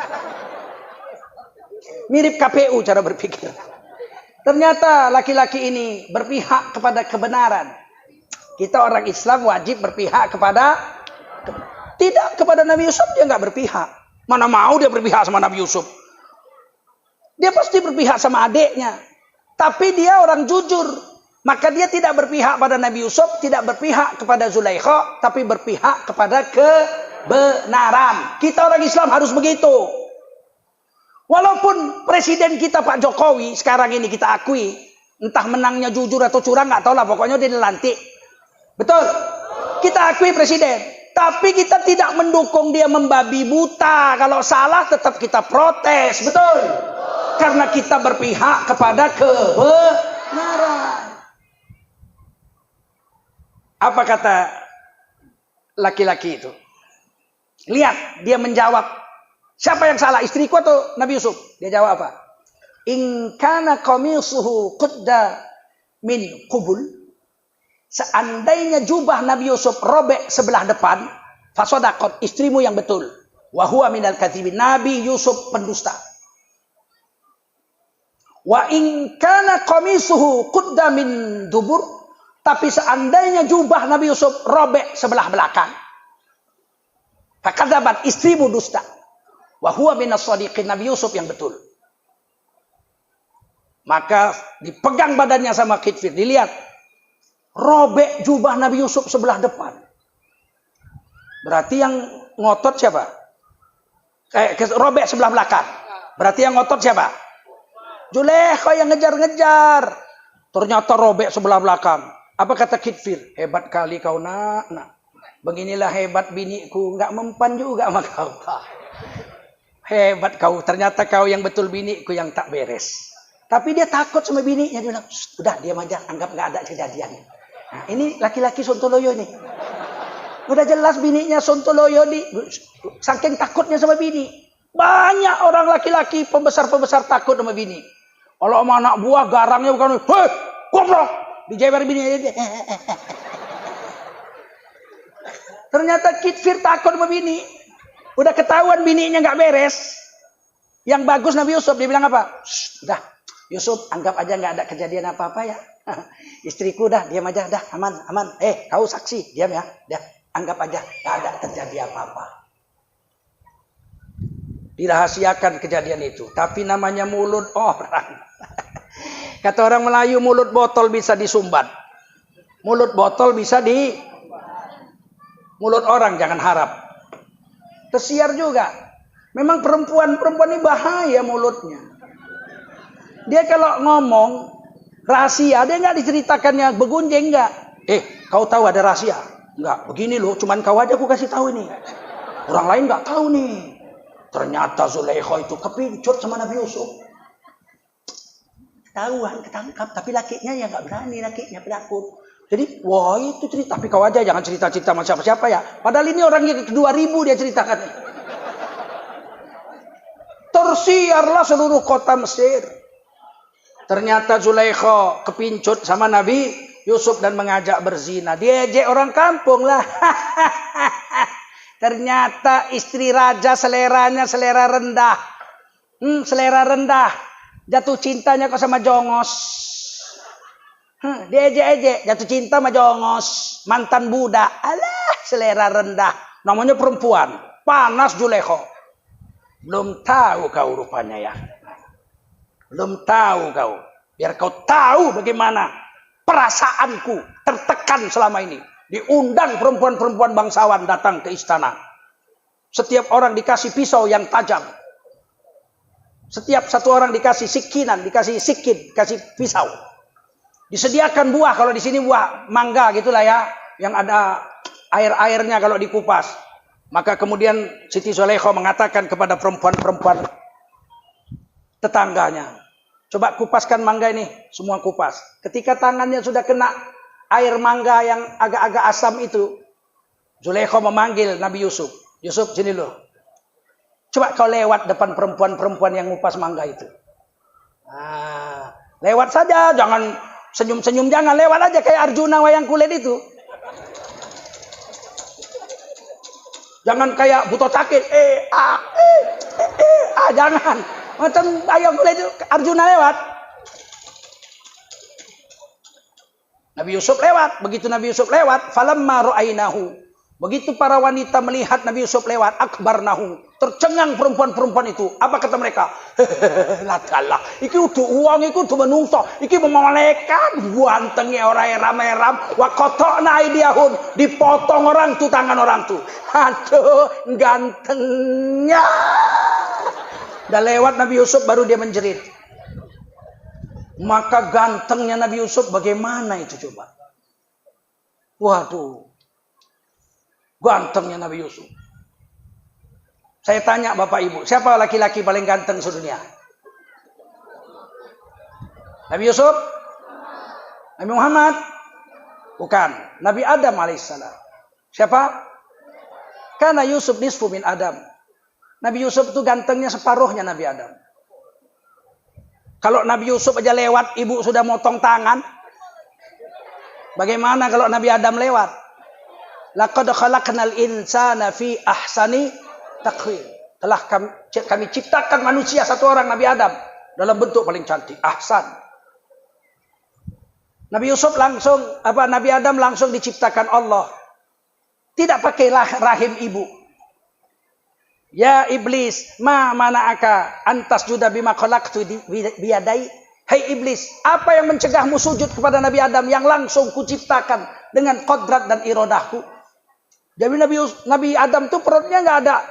A: Mirip KPU cara berpikir. Ternyata laki-laki ini berpihak kepada kebenaran. Kita orang Islam wajib berpihak kepada, tidak kepada Nabi Yusuf dia nggak berpihak. Mana mau dia berpihak sama Nabi Yusuf? Dia pasti berpihak sama adiknya. Tapi dia orang jujur. Maka dia tidak berpihak pada Nabi Yusuf, tidak berpihak kepada Zulaikha, tapi berpihak kepada kebenaran. Kita orang Islam harus begitu. Walaupun presiden kita Pak Jokowi sekarang ini kita akui, entah menangnya jujur atau curang nggak tahu lah, pokoknya dia dilantik. Betul? Kita akui presiden, tapi kita tidak mendukung dia membabi buta. Kalau salah tetap kita protes, betul? Karena kita berpihak kepada kebenaran. Apa kata laki-laki itu? Lihat, dia menjawab. Siapa yang salah, istriku atau Nabi Yusuf? Dia jawab apa? In kana qamisuhu qudda min qubul. Seandainya jubah Nabi Yusuf robek sebelah depan, fasodakot, istrimu yang betul. Wa huwa minal kadzibin. Nabi Yusuf pendusta. Wa in kana qamisuhu qudda min dubur. Tapi seandainya jubah Nabi Yusuf robek sebelah belakang, fakadzabat, istrimu dusta. Wa huwa minas shadiqin, Nabi Yusuf yang betul. Maka dipegang badannya sama Khidfir, dilihat robek jubah Nabi Yusuf sebelah depan. Berarti yang ngotot siapa? Robek sebelah belakang. Berarti yang ngotot siapa? Zulaikha yang ngejar-ngejar. Ternyata robek sebelah belakang. Apa kata Khidfir? Hebat kali kau nak. Beginilah hebat biniku. Nggak mempan juga sama kau. Hebat kau. Ternyata kau yang betul, biniku yang tak beres. Tapi dia takut sama bininya. Dia bilang, udah diam aja. Anggap nggak ada kejadian. Nah, ini laki-laki sontoloyo nih. Udah jelas bininya sontoloyo nih. Saking takutnya sama bini. Banyak orang laki-laki pembesar-pembesar takut sama bini. Kalau sama anak buah garangnya bukan, hei, goblok. Dijewer bini. Ternyata Khidfir takut sama bini. Udah ketahuan bininya nggak beres. Yang bagus Nabi Yusuf, dia bilang apa? Udah, Yusuf anggap aja nggak ada kejadian apa-apa ya. Istriku dah, diam aja, dah aman, aman. Kau saksi, diam ya, dah anggap aja nggak ada terjadi apa-apa. Dirahasiakan kejadian itu, tapi namanya mulut orang. Kata orang Melayu, mulut botol bisa disumbat. Mulut botol bisa di... Mulut orang jangan harap. Tersiar juga. Memang perempuan ini bahaya mulutnya. Dia kalau ngomong rahasia, dia nggak diceritakannya begunjing nggak. Kau tahu ada rahasia? Nggak, begini loh, cuman kau aja aku kasih tahu ini. Orang lain nggak tahu nih. Ternyata Zulaikha itu kepincut sama Nabi Yusuf. Ketahuan, ketangkap, tapi lakinya yang nggak berani, lakinya penakut. Jadi, wah itu cerita, tapi kau aja jangan cerita-cerita sama siapa-siapa ya. Padahal ini orang yang ke-2000 dia ceritakan. Tersiarlah seluruh kota Mesir. Ternyata Zulaikha kepincut sama Nabi Yusuf dan mengajak berzina. Diejek orang kampung lah. Ternyata istri raja seleranya selera rendah. Selera rendah. Jatuh cintanya kok sama jongos. Dia ejek-ejek. Jatuh cinta sama jongos. Mantan budak. Alah, selera rendah. Namanya perempuan. Panas Zulaikha. Belum tahu kau rupanya ya. Belum tahu kau. Biar kau tahu bagaimana perasaanku tertekan selama ini. Diundang perempuan-perempuan bangsawan datang ke istana. Setiap orang dikasih pisau yang tajam. Setiap satu orang dikasih sikinan, dikasih sikin, kasih pisau. Disediakan buah, kalau di sini buah mangga gitulah ya, yang ada air-airnya kalau dikupas. Maka kemudian Siti Zulaikha mengatakan kepada perempuan-perempuan tetangganya, coba kupaskan mangga ini, semua kupas. Ketika tangannya sudah kena air mangga yang agak-agak asam itu, Zulaikha memanggil Nabi Yusuf. Yusuf, sini loh. Coba kau lewat depan perempuan-perempuan yang ngupas mangga itu. Lewat saja, jangan senyum-senyum, jangan lewat aja kayak Arjuna wayang kulit itu. Jangan kayak buto sakit. Jangan. Macam ayam mulai itu Arjuna lewat. Nabi Yusuf lewat. Begitu Nabi Yusuf lewat, falamma ra'ainahu. Begitu para wanita melihat Nabi Yusuf lewat, akbarnahu. Tercengang perempuan-perempuan itu. Apa kata mereka? Latalah. Iki udah uang, iki udah menungso. Iki memalekan. Buantengnya orang eram-eram. Wa qata'na aydiyahum. Dipotong orang tuh, tangan orang tuh. Aduh, gantengnya. Udah lewat Nabi Yusuf, baru dia menjerit. Maka gantengnya Nabi Yusuf bagaimana itu coba? Waduh. Gantengnya Nabi Yusuf. Saya tanya Bapak Ibu, siapa laki-laki paling ganteng sedunia? Nabi Yusuf? Nabi Muhammad? Bukan. Nabi Adam alaihissalam. Siapa? Karena Yusuf nisfu min Adam. Nabi Yusuf itu gantengnya separuhnya Nabi Adam. Kalau Nabi Yusuf aja lewat, ibu sudah motong tangan. Bagaimana kalau Nabi Adam lewat? Laqad khalaqnal insana fi ahsani taqwim. Telah kami ciptakan manusia satu orang Nabi Adam dalam bentuk paling cantik, ahsan. Nabi Adam langsung diciptakan Allah. Tidak pakai rahim ibu. Ya iblis, ma mana'aka antas juda bima khalaqtu biyadai. Hai iblis, apa yang mencegahmu sujud kepada Nabi Adam yang langsung kuciptakan dengan kodrat dan irodahku? Jadi Nabi Adam tuh perutnya nggak ada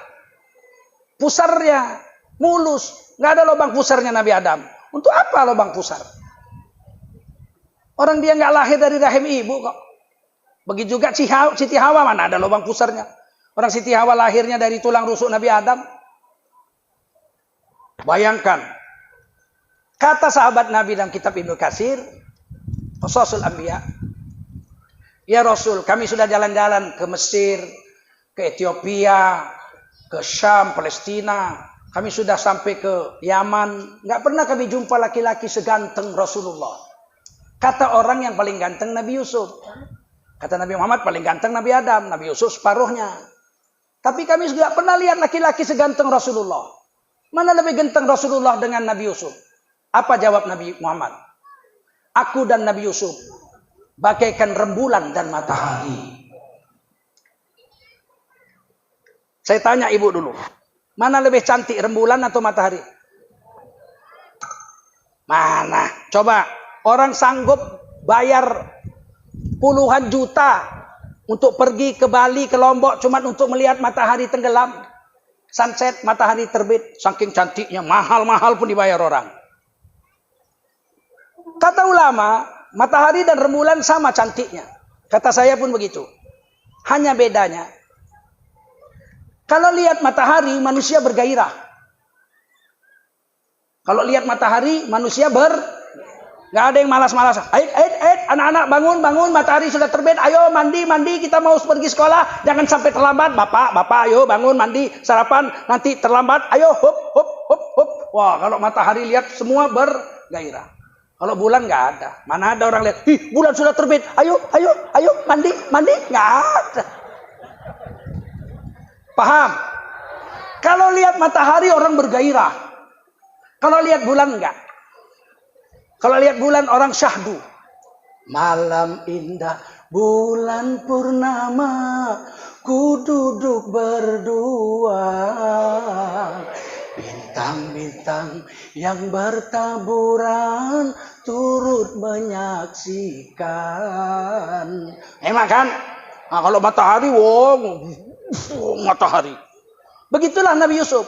A: pusarnya, mulus, nggak ada lubang pusarnya Nabi Adam. Untuk apa lubang pusar? Orang dia nggak lahir dari rahim ibu kok. Begitu juga Siti Hawa, mana ada lubang pusarnya? Orang Siti Hawa lahirnya dari tulang rusuk Nabi Adam. Bayangkan, kata sahabat Nabi dalam kitab Ibnu Katsir, Qasasul Anbiya, ya Rasul, kami sudah jalan-jalan ke Mesir, ke Ethiopia, ke Syam, Palestina. Kami sudah sampai ke Yaman. Nggak pernah kami jumpa laki-laki seganteng Rasulullah. Kata orang yang paling ganteng Nabi Yusuf. Kata Nabi Muhammad paling ganteng Nabi Adam. Nabi Yusuf separuhnya. Tapi kami juga pernah lihat laki-laki seganteng Rasulullah. Mana lebih ganteng Rasulullah dengan Nabi Yusuf? Apa jawab Nabi Muhammad? Aku dan Nabi Yusuf bagaikan rembulan dan matahari. Saya tanya ibu dulu, mana lebih cantik, rembulan atau matahari? Mana? Coba, orang sanggup bayar puluhan juta untuk pergi ke Bali, ke Lombok, cuma untuk melihat matahari tenggelam, sunset, matahari terbit, saking cantiknya, mahal-mahal pun dibayar orang. Kata ulama, matahari dan rembulan sama cantiknya. Kata saya pun begitu. Hanya bedanya, kalau lihat matahari, manusia bergairah. Kalau lihat matahari, manusia nggak ada yang malas-malas. Anak-anak bangun, matahari sudah terbit. Ayo mandi, kita mau pergi sekolah. Jangan sampai terlambat. Bapak, ayo bangun, mandi, sarapan. Nanti terlambat. Ayo, hop. Wah, kalau matahari lihat semua bergairah. Kalau bulan nggak ada. Mana ada orang lihat, bulan sudah terbit. Ayo, mandi. Nggak ada. Paham? Kalau lihat matahari orang bergairah. Kalau lihat bulan enggak. Kalau lihat bulan orang syahdu. Malam indah bulan purnama, ku duduk berdua. Bintang-bintang yang bertaburan turut menyaksikan. Emang kan? Nah, kalau matahari, matahari. Begitulah Nabi Yusuf.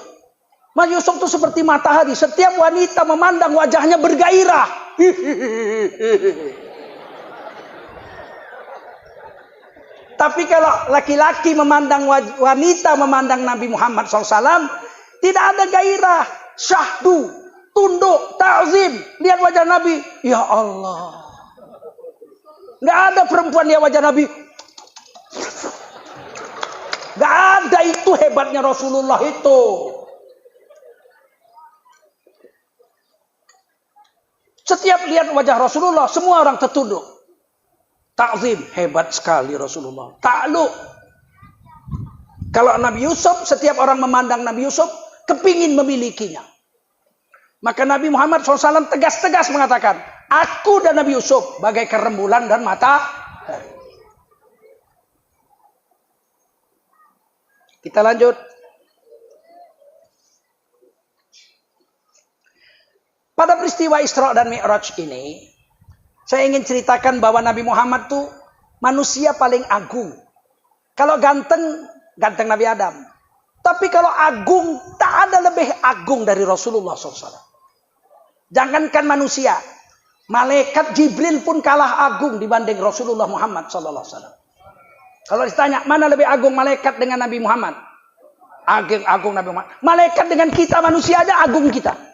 A: Nabi Yusuf itu seperti matahari. Setiap wanita memandang wajahnya bergairah. Tapi kalau laki-laki memandang wanita memandang Nabi Muhammad SAW, tidak ada gairah, syahdu, tunduk, ta'zim. Lihat wajah Nabi, ya Allah. Nggak ada perempuan lihat wajah Nabi. Nggak ada, itu hebatnya Rasulullah itu. Setiap lihat wajah Rasulullah, semua orang tertunduk. Ta'zim, hebat sekali Rasulullah. Ta'lu. Kalau Nabi Yusuf, setiap orang memandang Nabi Yusuf, kepingin memilikinya. Maka Nabi Muhammad SAW tegas-tegas mengatakan, aku dan Nabi Yusuf bagaikan rembulan dan matahari. Kita lanjut. Pada peristiwa Isra dan Mi'raj ini, saya ingin ceritakan bahwa Nabi Muhammad tuh manusia paling agung. Kalau ganteng, ganteng Nabi Adam. Tapi kalau agung, tak ada lebih agung dari Rasulullah SAW. Jangankan manusia, malaikat Jibril pun kalah agung dibanding Rasulullah Muhammad SAW. Kalau ditanya, mana lebih agung malaikat dengan Nabi Muhammad? Agung Nabi Muhammad. Malaikat dengan kita manusia aja agung kita.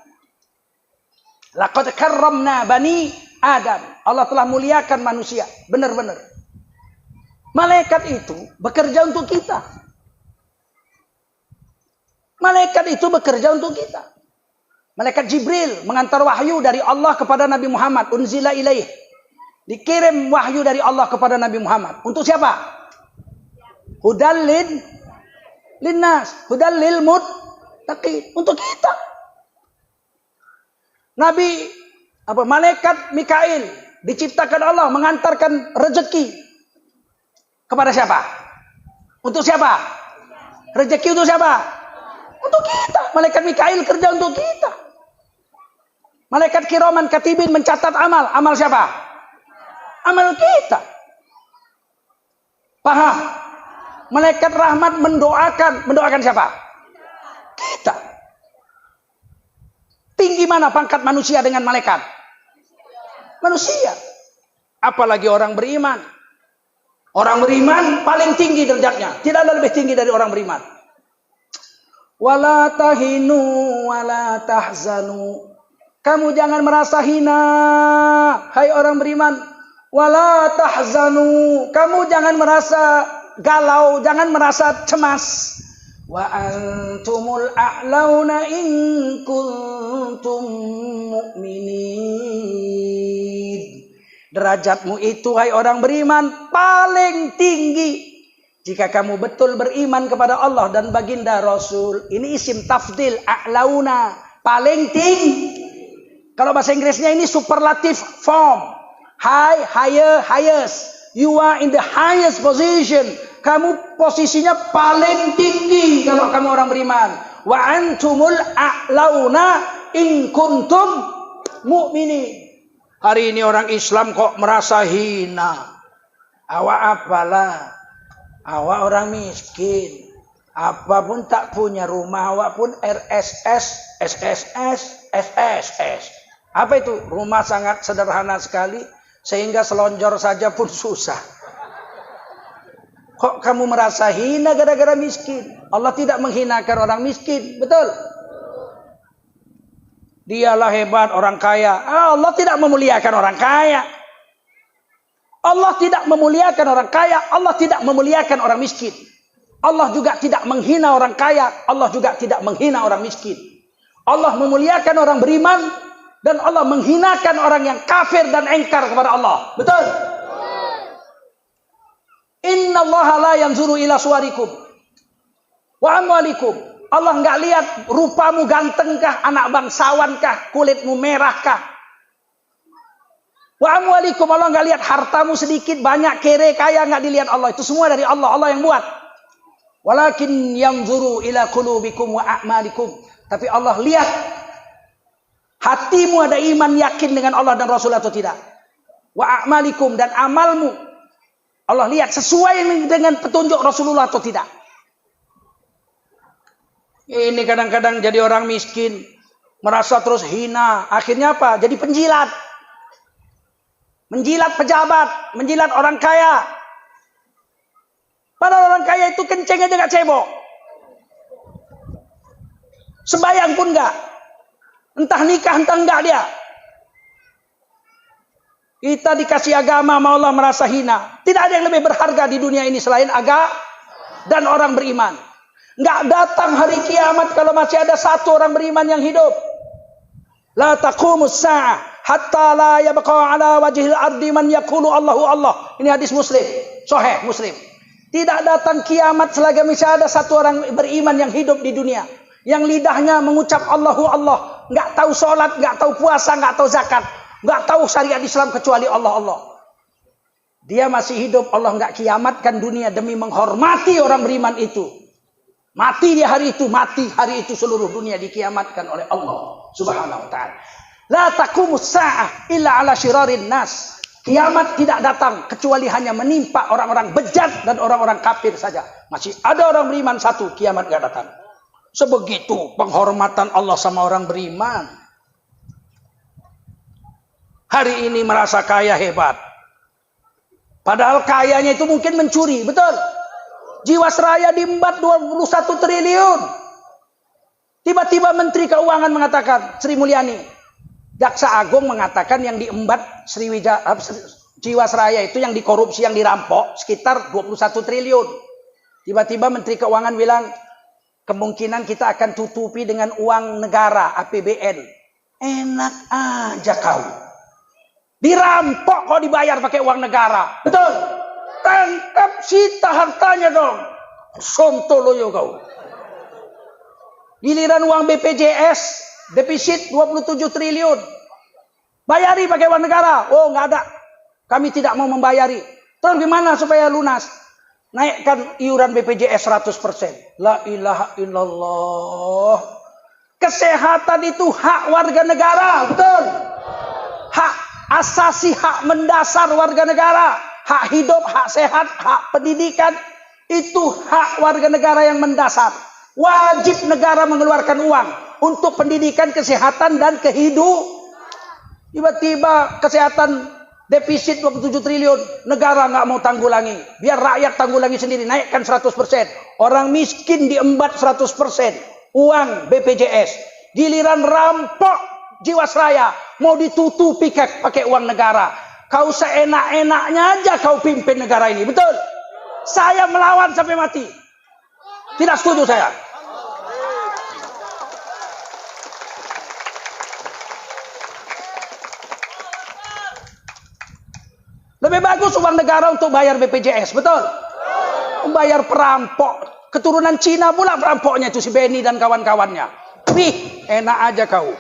A: Laqad karramna bani Adam. Allah telah muliakan manusia. Benar-benar. Malaikat itu bekerja untuk kita. Malaikat itu bekerja untuk kita. Malaikat Jibril mengantar wahyu dari Allah kepada Nabi Muhammad. Unzila ilaih. Dikirim wahyu dari Allah kepada Nabi Muhammad. Untuk siapa? Hudal linnas. Hudal lil muttaqin. Untuk kita. Malaikat Mikail diciptakan Allah mengantarkan rezeki kepada siapa? Untuk siapa? Rezeki untuk siapa? Untuk kita. Malaikat Mikail kerja untuk kita. Malaikat Kiraman Katibin mencatat amal. Amal siapa? Amal kita. Paham? Malaikat Rahmat mendoakan siapa? Kita. Tinggi mana pangkat manusia dengan malaikat? Manusia. Apalagi orang beriman. Orang beriman paling tinggi derajatnya. Tidak ada lebih tinggi dari orang beriman. Wala tahinu wala tahzanu. Kamu jangan merasa hina, hai orang beriman. Wala tahzanu. Kamu jangan merasa galau, jangan merasa cemas. Wa antumul a'launa in kuntum mu'minin. Derajatmu itu, hai orang beriman, paling tinggi jika kamu betul beriman kepada Allah dan baginda Rasul. Ini isim tafdil, a'launa, paling tinggi. Kalau bahasa Inggrisnya ini superlative form. High, higher, highest. You are in the highest position. Kamu posisinya paling tinggi kalau kamu orang beriman. Wa antumul a'launa in kuntum mu'minin. Hari ini orang Islam kok merasa hina. Awak apalah? Awak orang miskin. Apapun tak punya rumah, awak pun RSS, SSS, SSS. Apa itu? Rumah sangat sederhana sekali sehingga selonjor saja pun susah. Kok kamu merasa hina gara-gara miskin? Allah tidak menghinakan orang miskin. Betul? Dialah hebat orang kaya. Allah tidak memuliakan orang kaya. Allah tidak memuliakan orang kaya. Allah tidak memuliakan orang miskin. Allah juga tidak menghina orang kaya. Allah juga tidak menghina orang miskin. Allah memuliakan orang beriman. Dan Allah menghinakan orang yang kafir dan engkar kepada Allah. Betul? Inna Allah la yanzuru ila suwarikum wa amwalikum. Allah enggak lihat rupamu gantengkah, anak bangsawankah, kulitmu merahkah. Wa amwalikum, Allah enggak lihat hartamu sedikit, banyak, kere, kaya, enggak dilihat Allah. Itu semua dari Allah, Allah yang buat. Walakin yanzuru ila qulubikum wa a'malikum. Tapi Allah lihat hatimu ada iman yakin dengan Allah dan Rasul atau tidak. Wa a'malikum, dan amalmu Allah lihat sesuai dengan petunjuk Rasulullah atau tidak. Ini kadang-kadang jadi orang miskin, merasa terus hina. Akhirnya apa? Jadi penjilat. Menjilat pejabat, menjilat orang kaya. Padahal orang kaya itu kenceng aja gak cebok. Sembayang pun gak. Entah nikah, entah enggak dia. Kita dikasih agama, mau Allah merasa hina. Tidak ada yang lebih berharga di dunia ini selain agama dan orang beriman. Nggak datang hari kiamat kalau masih ada satu orang beriman yang hidup. La taqumus sa'ah hatta la yabqa ala wajhil ardi man yaqulu Allahu Allah. Ini hadis Muslim, Sahih Muslim. Tidak datang kiamat selagi masih ada satu orang beriman yang hidup di dunia. Yang lidahnya mengucap Allahu Allah. Nggak tahu sholat, nggak tahu puasa, nggak tahu zakat. Nggak tahu syariat Islam kecuali Allah Allah. Dia masih hidup, Allah nggak kiamatkan dunia demi menghormati orang beriman itu. Mati di hari itu, mati hari itu seluruh dunia dikiamatkan oleh Allah Subhanahu wa ta'ala. La taqumus sa'ah illa ala syirarin nas. Kiamat tidak datang kecuali hanya menimpa orang-orang bejat dan orang-orang kafir saja. Masih ada orang beriman satu, kiamat gak datang. Sebegitu penghormatan Allah sama orang beriman. Hari ini merasa kaya hebat. Padahal kayanya itu mungkin mencuri, betul? Jiwasraya diembat 21 triliun. Tiba-tiba Menteri Keuangan mengatakan, Sri Mulyani, Jaksa Agung mengatakan yang diembat Jiwasraya itu yang dikorupsi, yang dirampok sekitar 21 triliun. Tiba-tiba Menteri Keuangan bilang, kemungkinan kita akan tutupi dengan uang negara, APBN. Enak aja kau. Dirampok kok dibayar pakai uang negara. Betul? Tangkap sita hartanya dong. Sontoloyo kau. Giliran uang BPJS defisit 27 triliun. Bayari pakai uang negara. Oh, nggak ada. Kami tidak mau membayari. Terus gimana supaya lunas? Naikkan iuran BPJS 100%. La ilaha illallah. Kesehatan itu hak warga negara. Betul? Hak asasi, hak mendasar warga negara. Hak hidup, hak sehat, hak pendidikan. Itu hak warga negara yang mendasar. Wajib negara mengeluarkan uang untuk pendidikan, kesehatan, dan kehidupan. Tiba-tiba kesehatan defisit 27 triliun. Negara nggak mau tanggulangi. Biar rakyat tanggulangi sendiri. Naikkan 100%. Orang miskin diembat 100%. Uang BPJS. Giliran rampok Jiwasraya. Mau ditutupi pakai uang negara. Kau seenak-enaknya aja kau pimpin negara ini. Betul? Saya melawan sampai mati. Tidak setuju saya. Lebih bagus uang negara untuk bayar BPJS, betul? Bayar perampok. Keturunan Cina pula perampoknya itu si Benny dan kawan-kawannya. Wih, enak aja kau.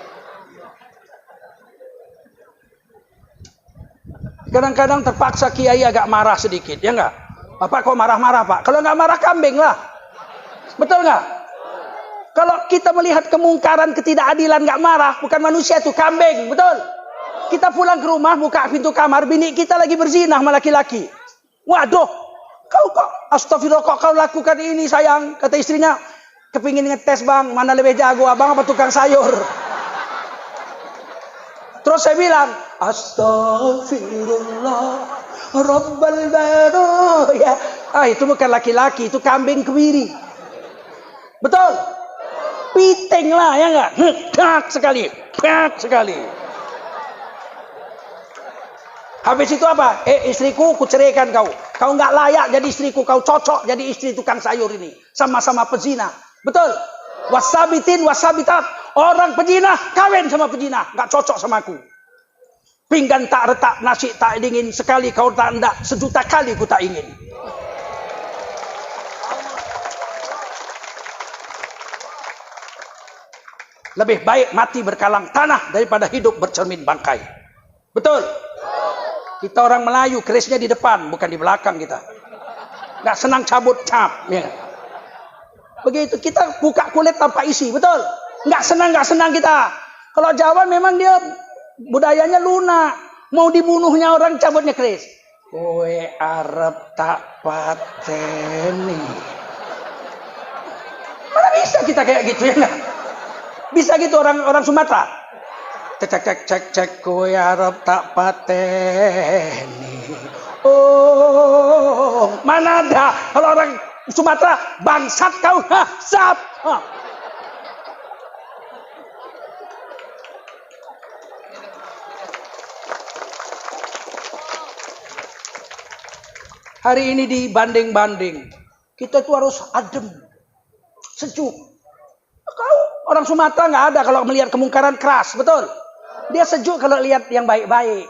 A: Kadang-kadang terpaksa kiai agak marah sedikit, ya enggak? Bapak kok marah-marah, Pak? Kalau enggak marah kambing lah. Betul enggak? Kalau kita melihat kemungkaran, ketidakadilan enggak marah, bukan manusia itu, kambing, betul? Kita pulang ke rumah, buka pintu kamar, bini kita lagi berzinah sama laki-laki. Waduh, kau kok, astagfirullah, kok kau lakukan ini sayang? Kata istrinya, kepingin ngetes bang, mana lebih jago, abang apa tukang sayur? Terus saya bilang, astagfirullah, rabbal baraya. Itu bukan laki-laki, itu kambing kebiri. Betul? Piting lah, ya enggak? Hak sekali, hak sekali. Habis itu apa? Istriku, kuceraikan kau. Kau nggak layak jadi istriku. Kau cocok jadi istri tukang sayur ini. Sama-sama pezina. Betul? Wasabitin, wasabitat. Orang pezina, kawin sama pezina. Nggak cocok sama aku. Pinggan tak retak, nasi tak dingin. Sekali kau tak endak, sejuta kali ku tak ingin. Lebih baik mati berkalang tanah daripada hidup bercermin bangkai. Betul? Kita orang Melayu, kerisnya di depan, bukan di belakang kita. Nggak senang cabut cap. Ya. Begitu, kita buka kulit tanpa isi, betul? Nggak senang kita. Kalau Jawa memang dia budayanya lunak. Mau dibunuhnya orang cabutnya keris. Kowe arep tak pateni. Mana bisa kita kayak gitu ya? Bisa gitu orang Sumatera. Cek kowe arep tak pateni. Oh, mana ada kalau orang Sumatera bangsat kau sap. Hari ini dibanding-banding. Kita tuh harus adem, sejuk. Kau orang Sumatera nggak ada kalau melihat kemungkaran keras, betul? Dia sejuk kalau lihat yang baik-baik.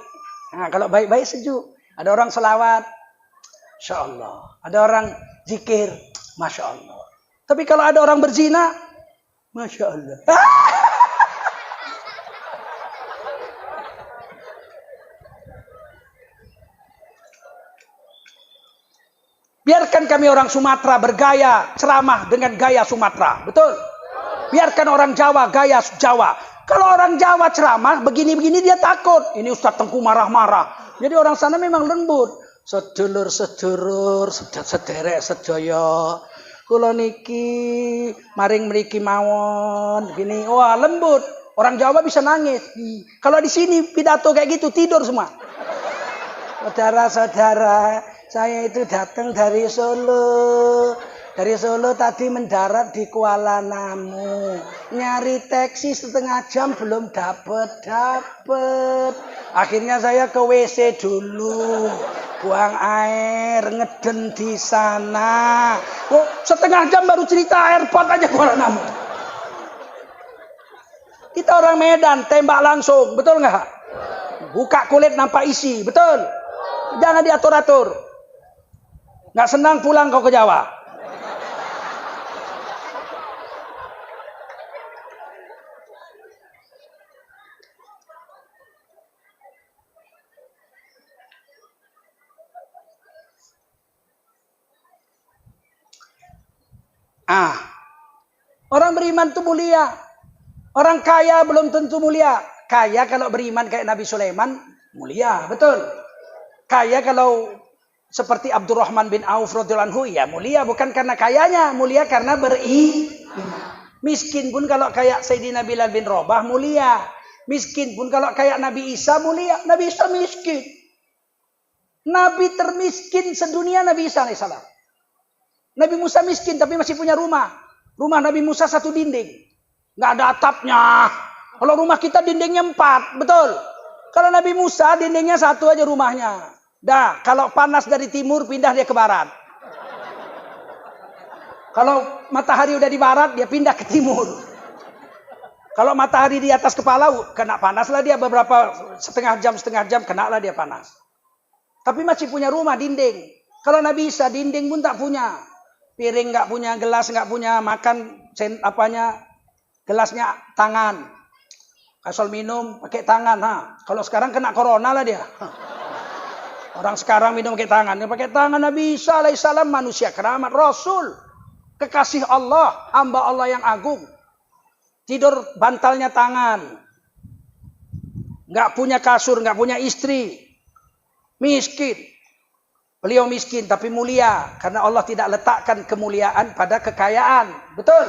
A: Nah, kalau baik-baik sejuk. Ada orang selawat, Insya Allah. Ada orang zikir, Masya Allah. Tapi kalau ada orang berzina, Masya Allah. Biarkan kami orang Sumatera bergaya ceramah dengan gaya Sumatera. Betul? Biarkan orang Jawa gaya Jawa. Kalau orang Jawa ceramah begini-begini dia takut. Ini Ustadz Tengku marah-marah. Jadi orang sana memang lembut. Sedulur-sedulur, sederek sedaya. Kula niki maring mriki mawon gini. Wah, lembut. Orang Jawa bisa nangis. Kalau di sini pidato kayak gitu tidur semua. Saudara-saudara, saya itu datang dari Solo. Dari Solo tadi mendarat di Kuala Namu. Nyari taksi setengah jam belum dapet. Akhirnya saya ke WC dulu. Buang air, ngeden di sana. Oh, setengah jam baru cerita airport aja Kuala Namu. Kita orang Medan, tembak langsung. Betul nggak? Buka kulit nampak isi. Betul? Jangan diatur-atur. Nggak senang pulang kau ke Jawa. Orang beriman itu mulia. Orang kaya belum tentu mulia. Kaya kalau beriman kayak Nabi Sulaiman, mulia. Betul. Kaya kalau seperti Abdurrahman bin Auf radhiyallahu anhu, ya mulia bukan karena kayanya, mulia karena beriman. Miskin pun kalau kayak Sayyidina Bilal bin Rabah mulia. Miskin pun kalau kayak Nabi Isa mulia. Nabi Isa miskin. Nabi termiskin sedunia Nabi Isa alaihissalam. Nabi Musa miskin tapi masih punya rumah. Rumah Nabi Musa satu dinding. Nggak ada atapnya. Kalau rumah kita dindingnya 4. Betul. Kalau Nabi Musa dindingnya 1 aja rumahnya. Dah, kalau panas dari timur pindah dia ke barat. Kalau matahari udah di barat dia pindah ke timur. Kalau matahari di atas kepala kena panas lah dia beberapa setengah jam kena lah dia panas. Tapi masih punya rumah dinding. Kalau Nabi Isa dinding pun tak punya. Piring nggak punya, gelas nggak punya, makan gelasnya tangan. Asal minum pakai tangan. Kalau sekarang kena corona lah dia. Orang sekarang minum pakai tangan. Dia pakai tangan. Nabi Isa alaihissalam manusia keramat. Rasul. Kekasih Allah. Hamba Allah yang agung. Tidur bantalnya tangan. Nggak punya kasur. Nggak punya istri. Miskin. Beliau miskin tapi mulia. Karena Allah tidak letakkan kemuliaan pada kekayaan. Betul.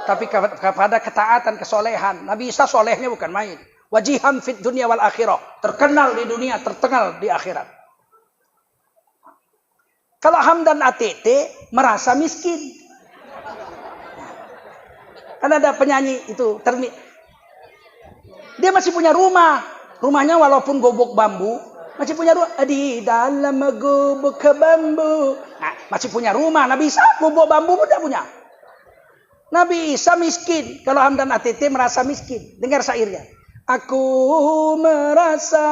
A: Tapi kepada ketaatan, kesolehan. Nabi Isa solehnya bukan main. Wajihan fit dunia wal akhirah. Terkenal di dunia, terkenal di akhirat. Kalau Hamdan ATT merasa miskin. Kan ada penyanyi itu. Dia masih punya rumah. Rumahnya walaupun gobok bambu. Masih punya rumah. Di dalam gobok bambu. Nah, masih punya rumah. Nabi Isa gobok bambu pun tidak punya. Nabi Isa miskin. Kalau Hamdan ATT merasa miskin. Dengar syairnya. Aku merasa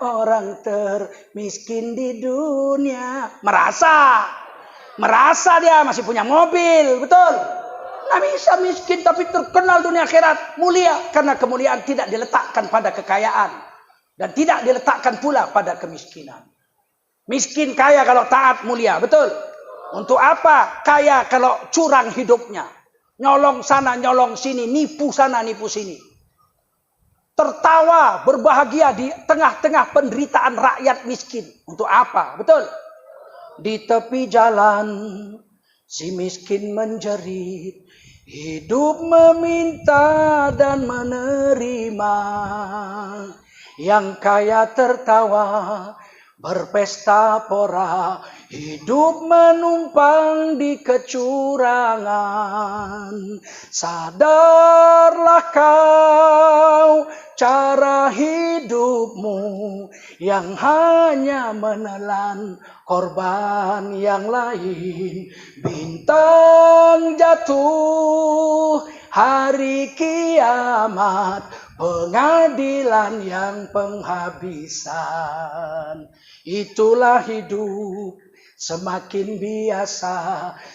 A: orang termiskin di dunia. Merasa dia masih punya mobil. Betul. Nabi Isa miskin tapi terkenal dunia akhirat. Mulia. Karena kemuliaan tidak diletakkan pada kekayaan. Dan tidak diletakkan pula pada kemiskinan. Miskin kaya kalau taat mulia. Betul. Untuk apa? Kaya kalau curang hidupnya. Nyolong sana, nyolong sini. Nipu sana, nipu sini. Tertawa, berbahagia di tengah-tengah penderitaan rakyat miskin. Untuk apa? Betul. Di tepi jalan, si miskin menjerit. Hidup meminta dan menerima. Yang kaya tertawa, berpesta pora. Hidup menumpang di kecurangan. Sadarlah kau cara hidupmu yang hanya menelan korban yang lain. Bintang jatuh hari kiamat, pengadilan yang penghabisan. Itulah hidup semakin biasa,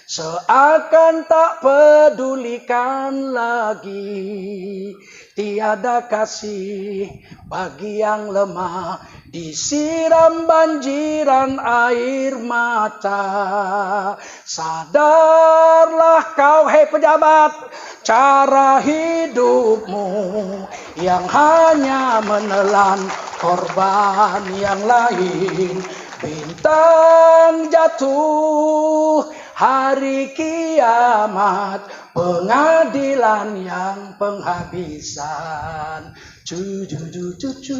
A: seakan tak pedulikan lagi. Tiada kasih bagi yang lemah, disiram banjiran air mata. Sadarlah kau, hei pejabat, cara hidupmu yang hanya menelan korban yang lain. Bintang jatuh, hari kiamat, pengadilan yang penghabisan. Cucu,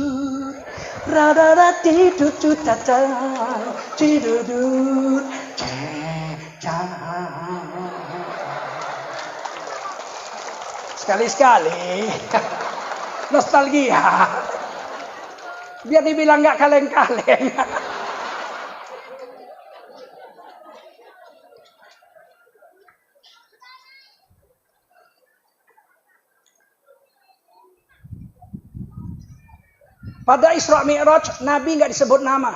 A: radara tidudu tata, tidudu, sekali-sekali nostalgia, biar dibilang nggak kaleng-kaleng. Pada Isra Mi'raj, Nabi nggak disebut nama.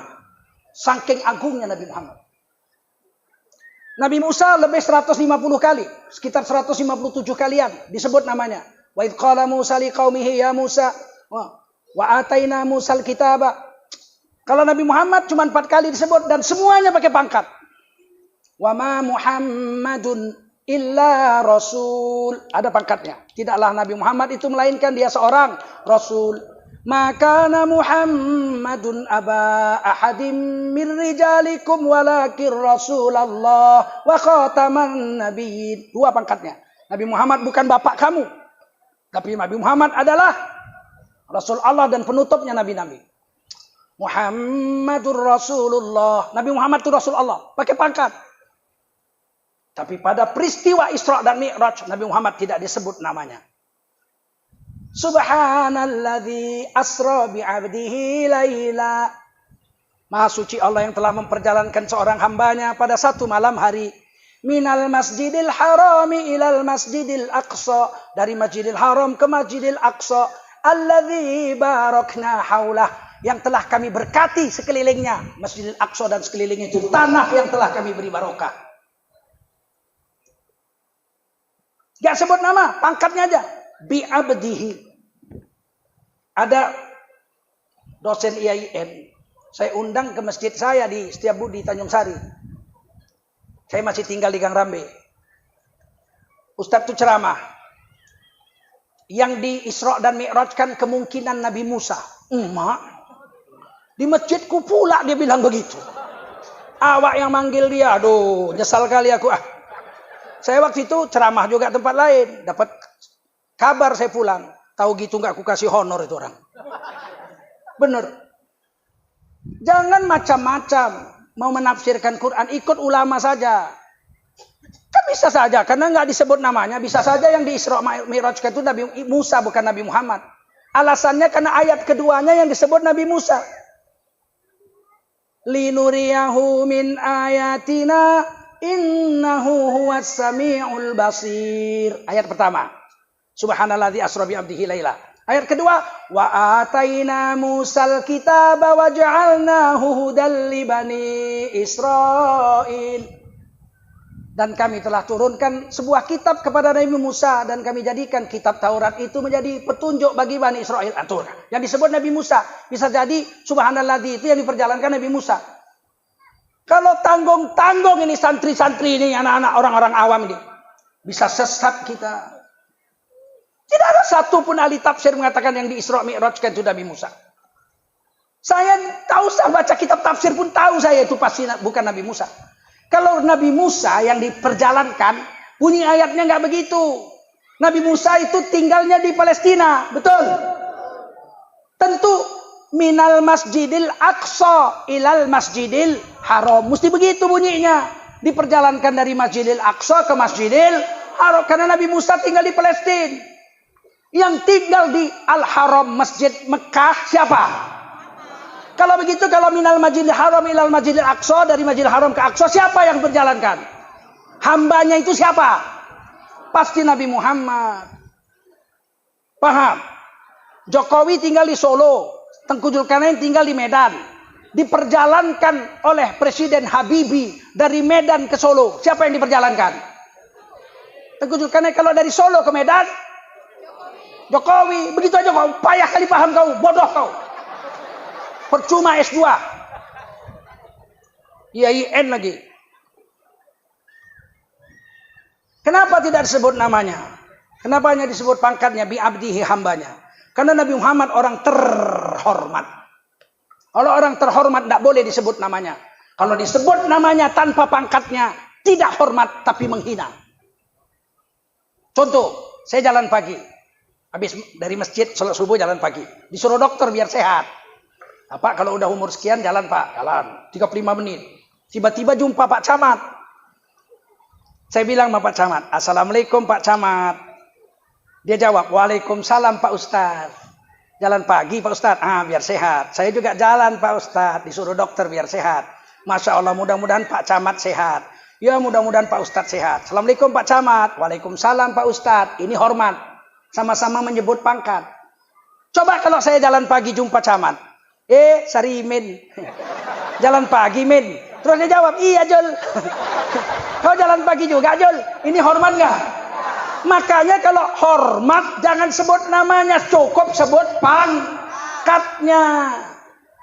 A: Saking agungnya Nabi Muhammad. Nabi Musa lebih 150 kali. Sekitar 157 kalian disebut namanya. Wa idh qala Musa liqaumihi ya Musa. Wa ataina Musal kitaba. Kalau Nabi Muhammad cuma 4 kali disebut. Dan semuanya pakai pangkat. Wa ma Muhammadun illa rasul. Ada pangkatnya. Tidaklah Nabi Muhammad itu melainkan dia seorang rasul. Maka Muhammadun aba ahadim min rijalikum walakin Rasulullah wa khataman nabiyyin. 2 pangkatnya. Nabi Muhammad bukan bapak kamu, tapi Nabi Muhammad adalah Rasul Allah dan penutupnya nabi-nabi. Muhammadur Rasulullah. Nabi Muhammad itu Rasul Allah, pakai pangkat. Tapi pada peristiwa Isra dan Mi'raj, Nabi Muhammad tidak disebut namanya. Subhanalladzi asra bi'abdihi laila. Maha suci Allah yang telah memperjalankan seorang hambanya pada satu malam hari. Minal masjidil harami ilal masjidil aqsa. Dari masjidil haram ke masjidil aqsa. Alladzi barakna haulah. Yang telah kami berkati sekelilingnya. Masjidil aqsa dan sekelilingnya itu tanah yang telah kami beri barokah. Gak sebut nama, pangkatnya aja. Bi'abdihi. Ada dosen IAIN, saya undang ke masjid saya di Setiabudi, Tanjung Sari. Saya masih tinggal di Gang Rambe. Ustadz itu ceramah. Yang di Isra dan Mi'raj kan kemungkinan Nabi Musa. Emak, di masjidku pula dia bilang begitu. Awak yang manggil dia, aduh nyesal kali aku. Saya waktu itu ceramah juga tempat lain. Dapat kabar saya pulang. Tahu gitu nggak aku kasih honor itu orang. Bener. Jangan macam-macam mau menafsirkan Quran, ikut ulama saja. Kan bisa saja, karena nggak disebut namanya, bisa saja yang di Isra Mi'raj itu Nabi Musa bukan Nabi Muhammad. Alasannya karena ayat keduanya yang disebut Nabi Musa. Linuriyahu min ayatina innahu huwas sami'ul basir. Ayat pertama. Subhanalladzi asra bi 'abdihi laila. Ayat kedua, wa ataina Musal kitaba wa ja'alnahu hudal li bani Israil. Dan kami telah turunkan sebuah kitab kepada Nabi Musa dan kami jadikan kitab Taurat itu menjadi petunjuk bagi Bani Israel. Atur. Yang disebut Nabi Musa bisa jadi subhanalladzi itu yang diperjalankan Nabi Musa. Kalau tanggung-tanggung ini santri-santri ini anak-anak orang-orang awam ini bisa sesat kita. Tidak ada satu pun ahli tafsir mengatakan yang di Isra Mi'raj kan itu Nabi Musa. Saya tahu, saya baca kitab tafsir pun tahu saya itu pasti bukan Nabi Musa. Kalau Nabi Musa yang diperjalankan, bunyi ayatnya nggak begitu. Nabi Musa itu tinggalnya di Palestina, betul? Tentu minal masjidil aqsa ilal masjidil haram. Mesti begitu bunyinya. Diperjalankan dari masjidil aqsa ke masjidil haram. Karena Nabi Musa tinggal di Palestina. Yang tinggal di Al-Haram Masjid Mekah siapa? Kalau begitu, kalau minal masjidil haram ilal masjidil aqsa, dari masjidil haram ke aqsa, siapa yang berjalankan? Hambanya itu siapa? Pasti Nabi Muhammad. Paham? Jokowi tinggal di Solo, Tengku Zulkarnain tinggal di Medan. diperjalankan oleh Presiden Habibie dari Medan ke Solo. Siapa yang diperjalankan? Tengku Zulkarnain. Kalau dari Solo ke Medan, Jokowi. Begitu aja kau. Payah kali paham kau. Bodoh kau. Percuma S2. IAIN lagi. Kenapa tidak disebut namanya? Kenapa hanya disebut pangkatnya? Bi abdihi, hambanya. Karena Nabi Muhammad orang terhormat. Kalau orang terhormat tidak boleh disebut namanya. Kalau disebut namanya tanpa pangkatnya, tidak hormat tapi menghina. Contoh, saya jalan pagi. Habis dari masjid, sholat subuh jalan pagi. Disuruh dokter biar sehat. Pak, kalau udah umur sekian jalan Pak. Jalan. 35 menit. Tiba-tiba jumpa Pak Camat. Saya bilang sama Pak Camat, Assalamualaikum Pak Camat. Dia jawab, Waalaikumsalam Pak Ustadz. Jalan pagi Pak Ustadz, biar sehat. Saya juga jalan Pak Ustadz, disuruh dokter biar sehat. Masya Allah, mudah-mudahan Pak Camat sehat. Ya mudah-mudahan Pak Ustadz sehat. Assalamualaikum Pak Camat. Waalaikumsalam Pak Ustadz. Ini hormat. Sama-sama menyebut pangkat. Coba kalau saya jalan pagi jumpa Camat. Sari Min. Jalan pagi Min. Terus dia jawab, iya Jul. Kau jalan pagi juga Jul. Ini hormat nggak? Makanya kalau hormat jangan sebut namanya, cukup sebut pangkatnya.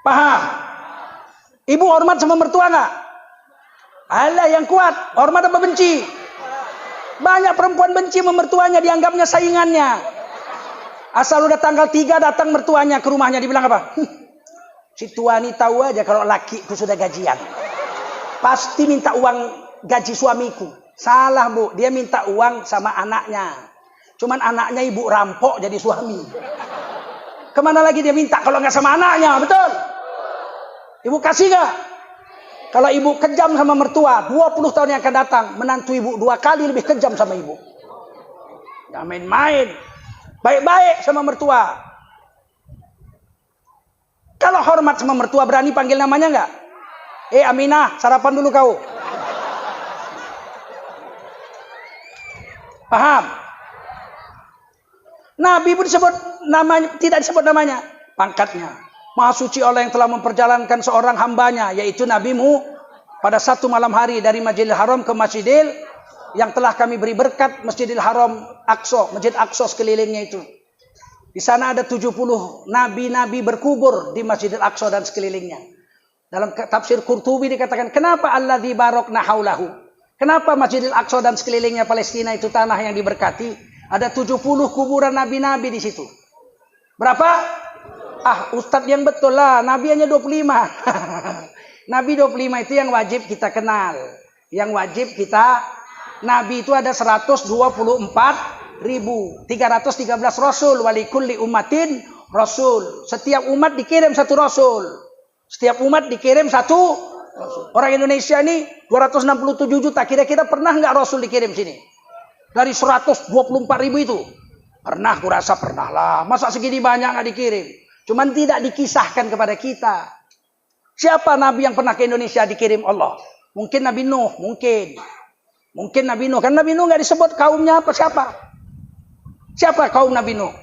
A: Paham? Ibu hormat sama mertua nggak? Alah yang kuat, hormat apa benci? Banyak perempuan benci sama mertuanya, dianggapnya saingannya. Asal udah tanggal 3 datang mertuanya ke rumahnya, dibilang apa? Si tua ini tahu aja kalau lakiku sudah gajian. Pasti minta uang gaji suamiku. Salah Bu, dia minta uang sama anaknya. Cuman anaknya ibu rampok jadi suami. Kemana lagi dia minta kalau nggak sama anaknya, betul? Ibu kasih nggak? Kalau ibu kejam sama mertua, 20 tahun yang akan datang, menantu ibu 2 kali lebih kejam sama ibu. Jangan main-main. Baik-baik sama mertua. Kalau hormat sama mertua, berani panggil namanya nggak? Aminah, sarapan dulu kau. Paham? Nabi pun disebut namanya, tidak disebut namanya, pangkatnya. Maha suci Allah yang telah memperjalankan seorang hambanya, yaitu Nabimu, pada satu malam hari dari Masjidil Haram ke Masjidil yang telah kami beri berkat, Masjidil Haram Aqsa, Masjid Aqsa sekelilingnya itu. Di sana ada 70 nabi-nabi berkubur di Masjidil Aqsa dan sekelilingnya. Dalam tafsir Qurtubi dikatakan, kenapa alladzi barakna haulahu? Kenapa Masjidil Aqsa dan sekelilingnya Palestina itu tanah yang diberkati? Ada 70 kuburan nabi-nabi di situ. Berapa? Ustadz yang betul lah. Nabi hanya 25. Nabi 25 itu yang wajib kita kenal. Yang wajib kita, Nabi itu ada 124.313 Rasul. Walikulli ummatin Rasul. Setiap umat dikirim satu Rasul. Setiap umat dikirim satu Orang Indonesia ini 267 juta. Kira-kira pernah nggak Rasul dikirim sini? Dari 124.000 itu. Pernah, kurasa pernah lah. Masa segini banyak nggak dikirim? Cuman tidak dikisahkan kepada kita. Siapa Nabi yang pernah ke Indonesia dikirim Allah? Mungkin Nabi Nuh, mungkin. Mungkin Nabi Nuh. Kan Nabi Nuh nggak disebut kaumnya apa siapa? Siapa kaum Nabi Nuh?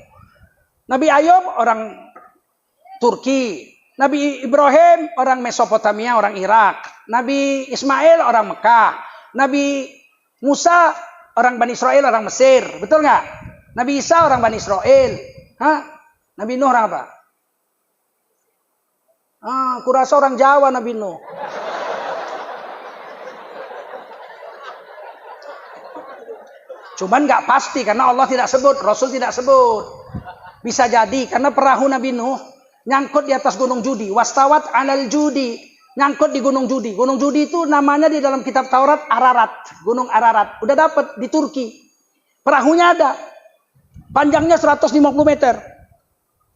A: Nabi Ayub orang Turki. Nabi Ibrahim orang Mesopotamia, orang Irak. Nabi Ismail orang Mekah. Nabi Musa orang Bani Israel, orang Mesir. Betul nggak? Nabi Isa orang Bani Israel. Nabi Nuh orang apa? Kurasa orang Jawa Nabi Nuh. Cuman nggak pasti karena Allah tidak sebut, Rasul tidak sebut. Bisa jadi karena perahu Nabi Nuh nyangkut di atas gunung Judi. Wastawat alal Judi. Nyangkut di gunung Judi. Gunung Judi itu namanya di dalam kitab Taurat Ararat. Gunung Ararat. Udah dapat di Turki. Perahunya ada. Panjangnya 150 meter.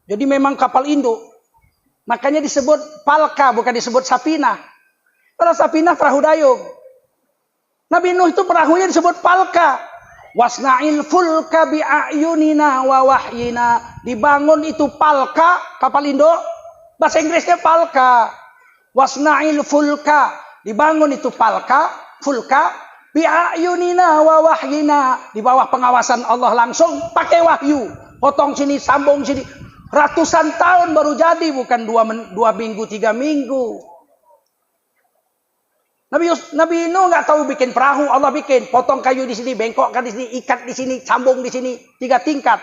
A: Jadi memang kapal induk. Makanya disebut Palka, bukan disebut Sapina. Kalau Sapina perahu dayung. Nabi Nuh itu perahunya disebut Palka. Wasna'il fulka bi'ayunina wa wahyina. Dibangun itu Palka, kapal induk. Bahasa Inggrisnya Palka. Wasna'il fulka. Dibangun itu Palka, fulka. Bi'ayunina wa wahyina. Di bawah pengawasan Allah langsung pakai wahyu. Potong sini, sambung sini. Ratusan tahun baru jadi, bukan 2 minggu, 3 minggu. Nabi Nuh nggak tahu bikin perahu, Allah bikin. Potong kayu di sini, bengkokkan di sini, ikat di sini, sambung di sini. 3 tingkat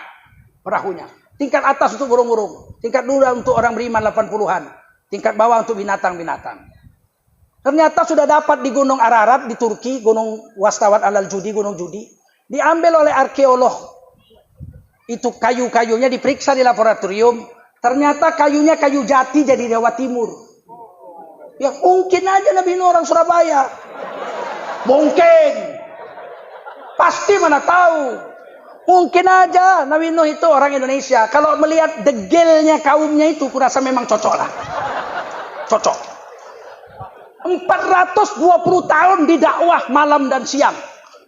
A: perahunya. Tingkat atas untuk burung-burung. Tingkat 2 untuk orang beriman 80-an. Tingkat bawah untuk binatang-binatang. Ternyata sudah dapat di Gunung Ararat di Turki, Gunung Wastawat Alal Judi, Gunung Judi. Diambil oleh arkeolog. Itu kayu-kayunya diperiksa di laboratorium. Ternyata kayunya kayu jati jadi Jawa Timur. Ya mungkin aja Nabi Nuh orang Surabaya. Mungkin. Pasti mana tahu. Mungkin aja Nabi Nuh itu orang Indonesia. Kalau melihat degelnya kaumnya itu, kurasa memang cocok lah. Cocok. 420 tahun didakwah malam dan siang.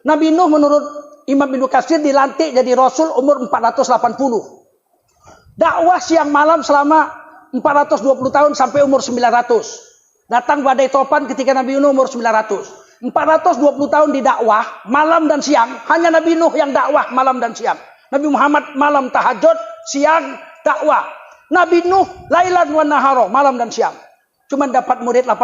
A: Nabi Nuh menurut Imam Ibnu Katsir dilantik jadi Rasul umur 480. Dakwah siang malam selama 420 tahun sampai umur 900. Datang badai topan ketika Nabi Nuh umur 900. 420 tahun didakwah malam dan siang. Hanya Nabi Nuh yang dakwah malam dan siang. Nabi Muhammad malam tahajud, siang dakwah. Nabi Nuh lailan wa naharo, malam dan siang. Cuma dapat murid 80.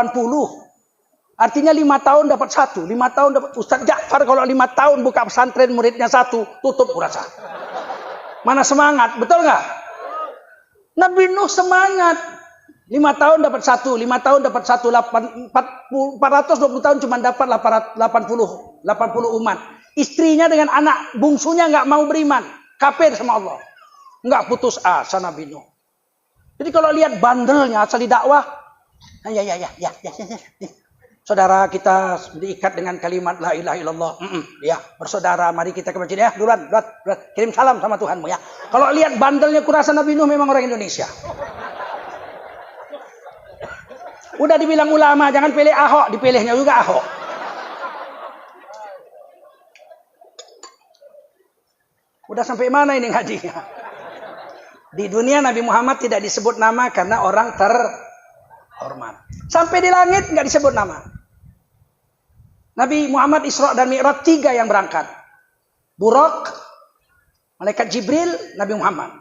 A: Artinya 5 tahun dapat 1. 5 tahun dapat. Ustaz Ja'far kalau 5 tahun buka pesantren muridnya 1, tutup kurasa. Mana semangat, betul nggak? Nabi Nuh semangat. 5 tahun dapat 1, 5 tahun dapat 1, 420 tahun cuma dapat 80 umat. Istrinya dengan anak bungsunya nggak mau beriman, kafir sama Allah. Nggak putus asa Nabi Nuh. Jadi kalau lihat bandelnya asal dakwah, ya. Saudara kita diikat dengan kalimat la ilaha illallah. Ya, bersaudara, mari kita ke masjid ya. Duluan, kirim salam sama Tuhanmu ya. Kalau lihat bandelnya kurasa Nabi Nuh memang orang Indonesia. Udah dibilang ulama, jangan pilih Ahok, dipilihnya juga Ahok. Udah sampai mana ini ngajinya? Di dunia Nabi Muhammad tidak disebut nama karena orang terhormat. Sampai di langit nggak disebut nama. Nabi Muhammad Isra dan Mi'raj 3 yang berangkat. Buraq, malaikat Jibril, Nabi Muhammad.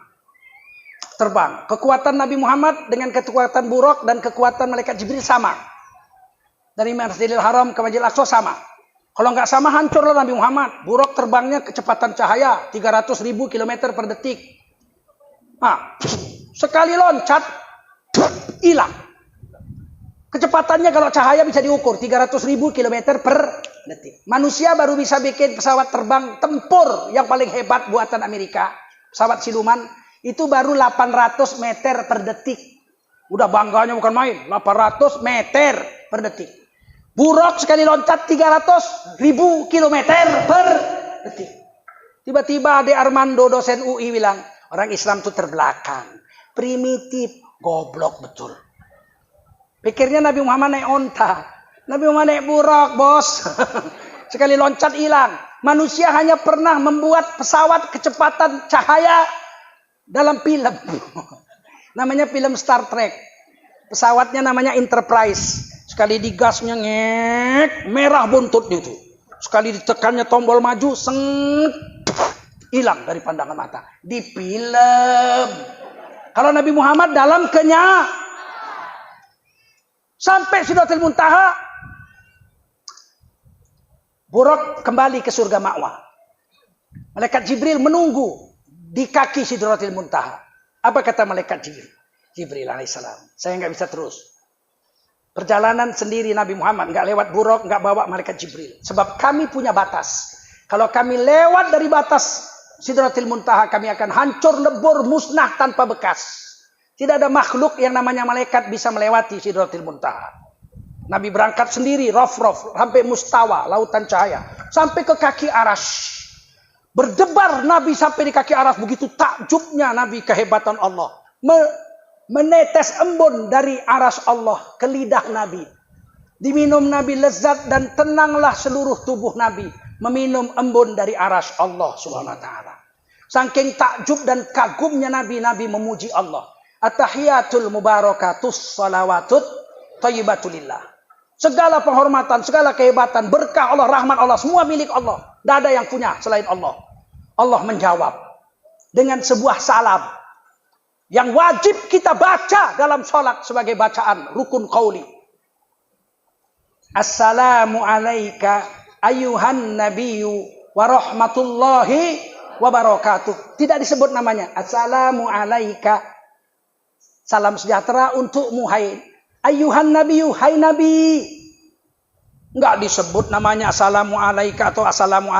A: Terbang. Kekuatan Nabi Muhammad dengan kekuatan Buraq dan kekuatan malaikat Jibril sama. Dari Masjidil Haram ke Masjidil Aqsa sama. Kalau nggak sama hancurlah Nabi Muhammad. Buraq terbangnya kecepatan cahaya 300.000 km per detik. Nah, sekali loncat hilang. Kecepatannya kalau cahaya bisa diukur 300.000 km per detik. Manusia baru bisa bikin pesawat terbang tempur yang paling hebat buatan Amerika. Pesawat siluman itu baru 800 meter per detik. Udah bangganya bukan main. 800 meter per detik. Buraq sekali loncat 300.000 km per detik. Tiba-tiba Ade Armando dosen UI bilang, orang Islam itu terbelakang. Primitif. Goblok betul. Pikirnya Nabi Muhammad naik onta. Nabi Muhammad naik Buraq, bos. Sekali loncat hilang. Manusia hanya pernah membuat pesawat kecepatan cahaya dalam film. Namanya film Star Trek. Pesawatnya namanya Enterprise. Sekali digasnya ngek, merah buntut itu. Sekali ditekannya tombol maju, hilang dari pandangan mata. Di film. Kalau Nabi Muhammad dalam sampai Sidratul Muntaha, Buraq kembali ke surga Ma'wa. Malaikat Jibril menunggu di kaki Sidratul Muntaha. Apa kata malaikat Jibril? Jibril alaihissalam, saya nggak bisa terus. Perjalanan sendiri Nabi Muhammad, nggak lewat Buraq, nggak bawa malaikat Jibril. Sebab kami punya batas. Kalau kami lewat dari batas Sidratul Muntaha, kami akan hancur, lebur, musnah tanpa bekas. Tidak ada makhluk yang namanya malaikat bisa melewati Sidratul Muntaha. Nabi berangkat sendiri, rof-rof, sampai mustawa, lautan cahaya. Sampai ke kaki Arasy. Berdebar Nabi sampai di kaki Arasy. Begitu takjubnya Nabi kehebatan Allah. Menetes embun dari Arasy Allah ke lidah Nabi. Diminum Nabi lezat dan tenanglah seluruh tubuh Nabi. Meminum embun dari Arasy Allah subhanahu wa ta'ala. Saking takjub dan kagumnya Nabi memuji Allah. At-tahiyatul mubarakatus salawatut thayyibatulillah. Segala penghormatan, segala kehebatan, berkah Allah, rahmat Allah, semua milik Allah. Tidak ada yang punya selain Allah. Allah menjawab dengan sebuah salam. yang wajib kita baca dalam sholat sebagai bacaan rukun qauli. Assalamu alayka ayuhan nabiyyu wa rahmatullahi wa barakatuh. Tidak disebut namanya. Assalamu alayka. Salam sejahtera untukmu hai ayuhan nabiyyu, hai nabi. Enggak disebut namanya assalamu alayka atau assalamu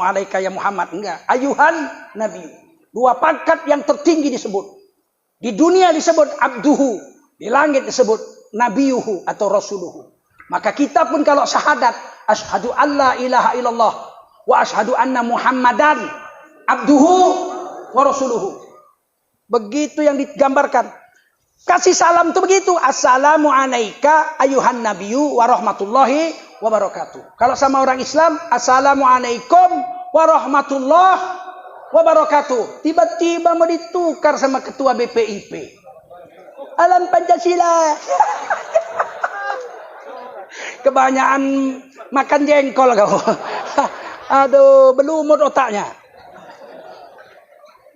A: alayka ya Muhammad. Enggak. Ayuhan nabiyyu. Dua pangkat yang tertinggi disebut. Di dunia disebut abduhu, di langit disebut nabiyuhu atau rasuluhu. Maka kita pun kalau syahadat, asyhadu alla ilaha illallah wa asyhadu anna Muhammadan abduhu wa rasuluhu. Begitu yang digambarkan. Kasih salam itu begitu. Assalamu alayka ayuhan nabiyyu wa rahmatullahi wa barakatuh. Kalau sama orang Islam, assalamu alaikum wa rahmatullahi wabarakatuh. Tiba-tiba mau ditukar sama ketua BPIP. Alam Pancasila. Kebanyakan makan jengkol kau. Aduh, belumut otaknya.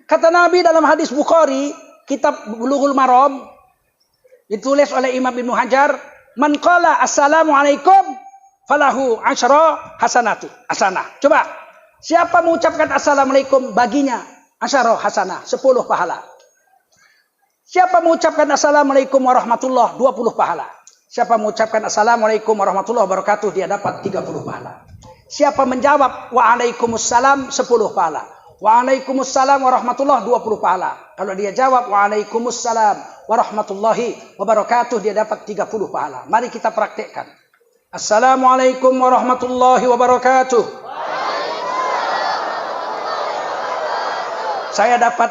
A: Kata Nabi dalam hadis Bukhari, kitab Bulughul Maram, ditulis oleh Imam Ibnu Hajar, man qala assalamu alaikum falahu asyara hasanah. Coba. Siapa mengucapkan assalamualaikum baginya asyara hasanah, 10 pahala. Siapa mengucapkan assalamualaikum warahmatullah, 20 pahala. Siapa mengucapkan assalamualaikum warahmatullahi wabarakatuh, dia dapat 30 pahala. Siapa menjawab waalaikumsalam, 10 pahala. Waalaikumsalam warahmatullah, 20 pahala. Kalau dia jawab waalaikumsalam warahmatullahi wabarakatuh, dia dapat 30 pahala. Mari kita praktekkan. Assalamualaikum warahmatullahi wabarakatuh. Saya dapat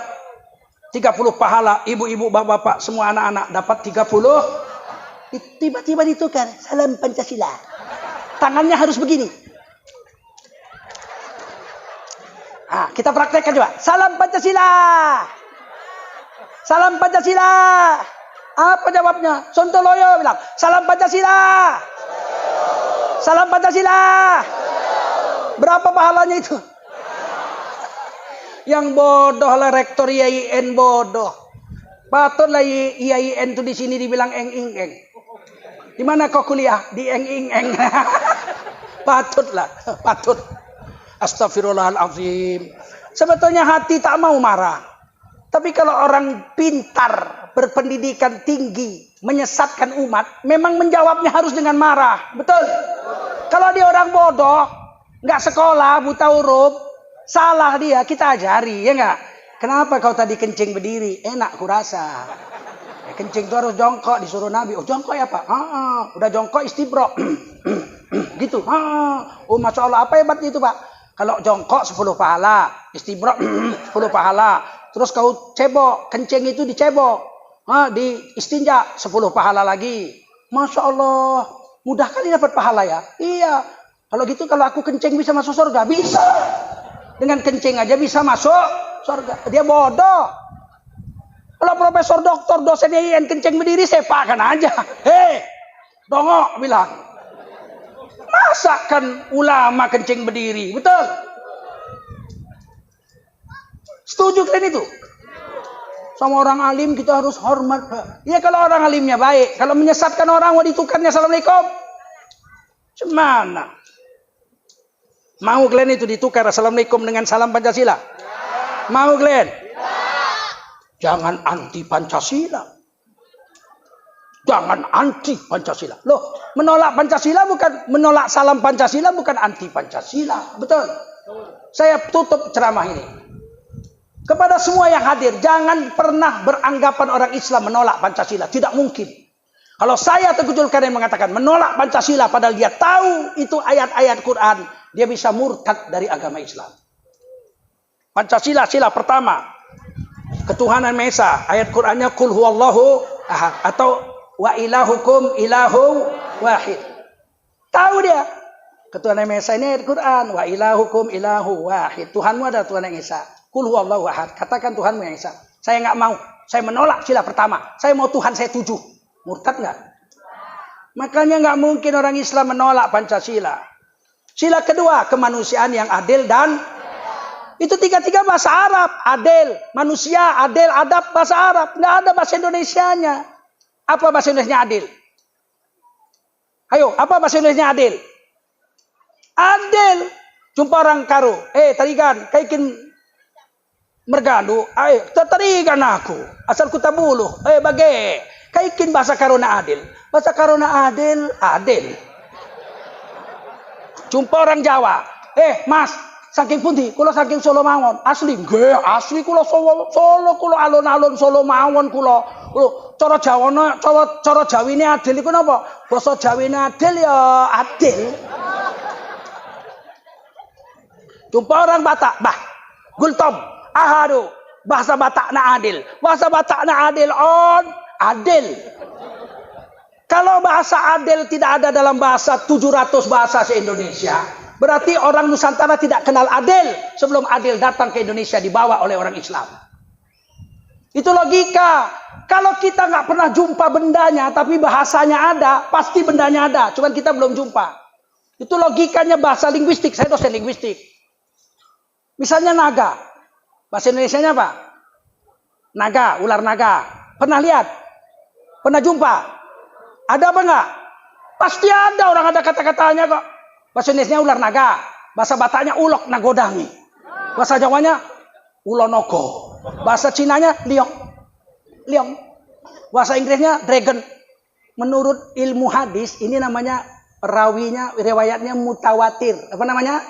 A: 30 pahala, ibu-ibu, bapak-bapak, semua anak-anak dapat 30. Tiba-tiba ditukar, salam Pancasila. Tangannya harus begini. Ah, kita praktekkan coba. Salam Pancasila. Salam Pancasila. Apa jawabnya? Sontoloyo bilang, salam Pancasila. Salam Pancasila. Berapa pahalanya itu? Yang bodoh lah rektor IAIN bodoh. Patutlah IAIN itu di sini dibilang eng-ing-eng. Di mana kau kuliah? Di eng-ing-eng. Patutlah, patut. Astagfirullahaladzim. Sebetulnya hati tak mau marah. Tapi kalau orang pintar, berpendidikan tinggi, menyesatkan umat, memang menjawabnya harus dengan marah. Betul? Kalau dia orang bodoh, nggak sekolah, buta huruf, salah dia, kita ajari, ya enggak? Kenapa kau tadi kencing berdiri? Enak kurasa. Kencing itu harus jongkok, disuruh Nabi. Oh jongkok ya Pak? Udah jongkok istibro. Gitu. Oh Masya Allah, apa hebatnya itu Pak? Kalau jongkok 10 pahala, istibro 10 pahala. Terus kau cebok, kencing itu dicebok. Di istinja 10 pahala lagi. Masya Allah, mudah kali dapat pahala ya? Iya. Kalau gitu kalau aku kencing bisa masuk surga? Bisa. Dengan kencing aja bisa masuk surga. Dia bodoh. Kalau profesor, doktor, dosen IAIN kencing berdiri, sepakan aja. Hei, dongok bilang. Masa kan ulama kencing berdiri? Betul? Setuju kalian itu? Sama orang alim kita harus hormat. Ya kalau orang alimnya baik. Kalau menyesatkan orang, mau ditukarnya assalamualaikum. Cemana? Mau kalian itu ditukar assalamualaikum dengan salam Pancasila? Mau kalian? Jangan anti Pancasila. Jangan anti Pancasila. Loh, menolak Pancasila bukan menolak salam Pancasila, bukan anti Pancasila. Betul? Saya tutup ceramah ini. Kepada semua yang hadir, jangan pernah beranggapan orang Islam menolak Pancasila. Tidak mungkin. Kalau saya Teguh Zulkarnain mengatakan menolak Pancasila padahal dia tahu itu ayat-ayat Quran, dia bisa murtad dari agama Islam. Pancasila sila pertama, ketuhanan Maha Esa. Ayat Qurannya qul huwallahu ahad atau wa ilahukum ilahu wahid. Tahu dia. Ketuhanan Maha Esa ini ayat Quran, wa ilahukum ilahu wahid. Tuhanmu adalah Tuhan yang Esa. Qul huwallahu ahad. Katakan Tuhanmu yang Esa. Saya enggak mau. Saya menolak sila pertama. Saya mau Tuhan saya 7. Murtad enggak? Makanya enggak mungkin orang Islam menolak Pancasila. Sila kedua, kemanusiaan yang adil dan Itu tiga-tiga bahasa Arab. Adil, manusia, adil, adab, bahasa Arab. Nggak ada bahasa Indonesianya. Apa bahasa Indonesianya adil? Ayo, apa bahasa Indonesianya adil? Adil. Jumpa orang karo. Tarigan, kaikin mergadu. Tarigan aku. Asal ku tabuluh. Bage. Kaikin bahasa karona adil. Bahasa karona adil, adil. Jumpa orang Jawa. Mas, saking pundi? Kula saking Solo mawon. Asli, nggih, asli kula Solo, kula alun-alun Solo mawon kula. Cara Jawane, cara Jawine adil iku napa? Basa Jawine adil ya adil. Jumpa orang Batak, bah, gultom, ahadu, bahasa Batakna adil. Bahasa Batakna adil on adil. Kalau bahasa adil tidak ada dalam bahasa 700 bahasa se-Indonesia, berarti orang Nusantara tidak kenal adil sebelum adil datang ke Indonesia dibawa oleh orang Islam. Itu logika. Kalau kita nggak pernah jumpa bendanya, tapi bahasanya ada, pasti bendanya ada. Cuman kita belum jumpa. Itu logikanya bahasa linguistik. Saya dosen linguistik. Misalnya naga. Bahasa Indonesianya apa? Naga, ular naga. Pernah lihat? Pernah jumpa? Ada apa enggak? Pasti ada, orang ada kata-katanya kok. Bahasa Indonesianya ular naga. Bahasa Bataknya ulok nagodangi. Bahasa Jawanya ulonogo. Bahasa Cinanya liong. Bahasa Inggrisnya dragon. Menurut ilmu hadis, ini namanya rawinya, riwayatnya mutawatir. Apa namanya?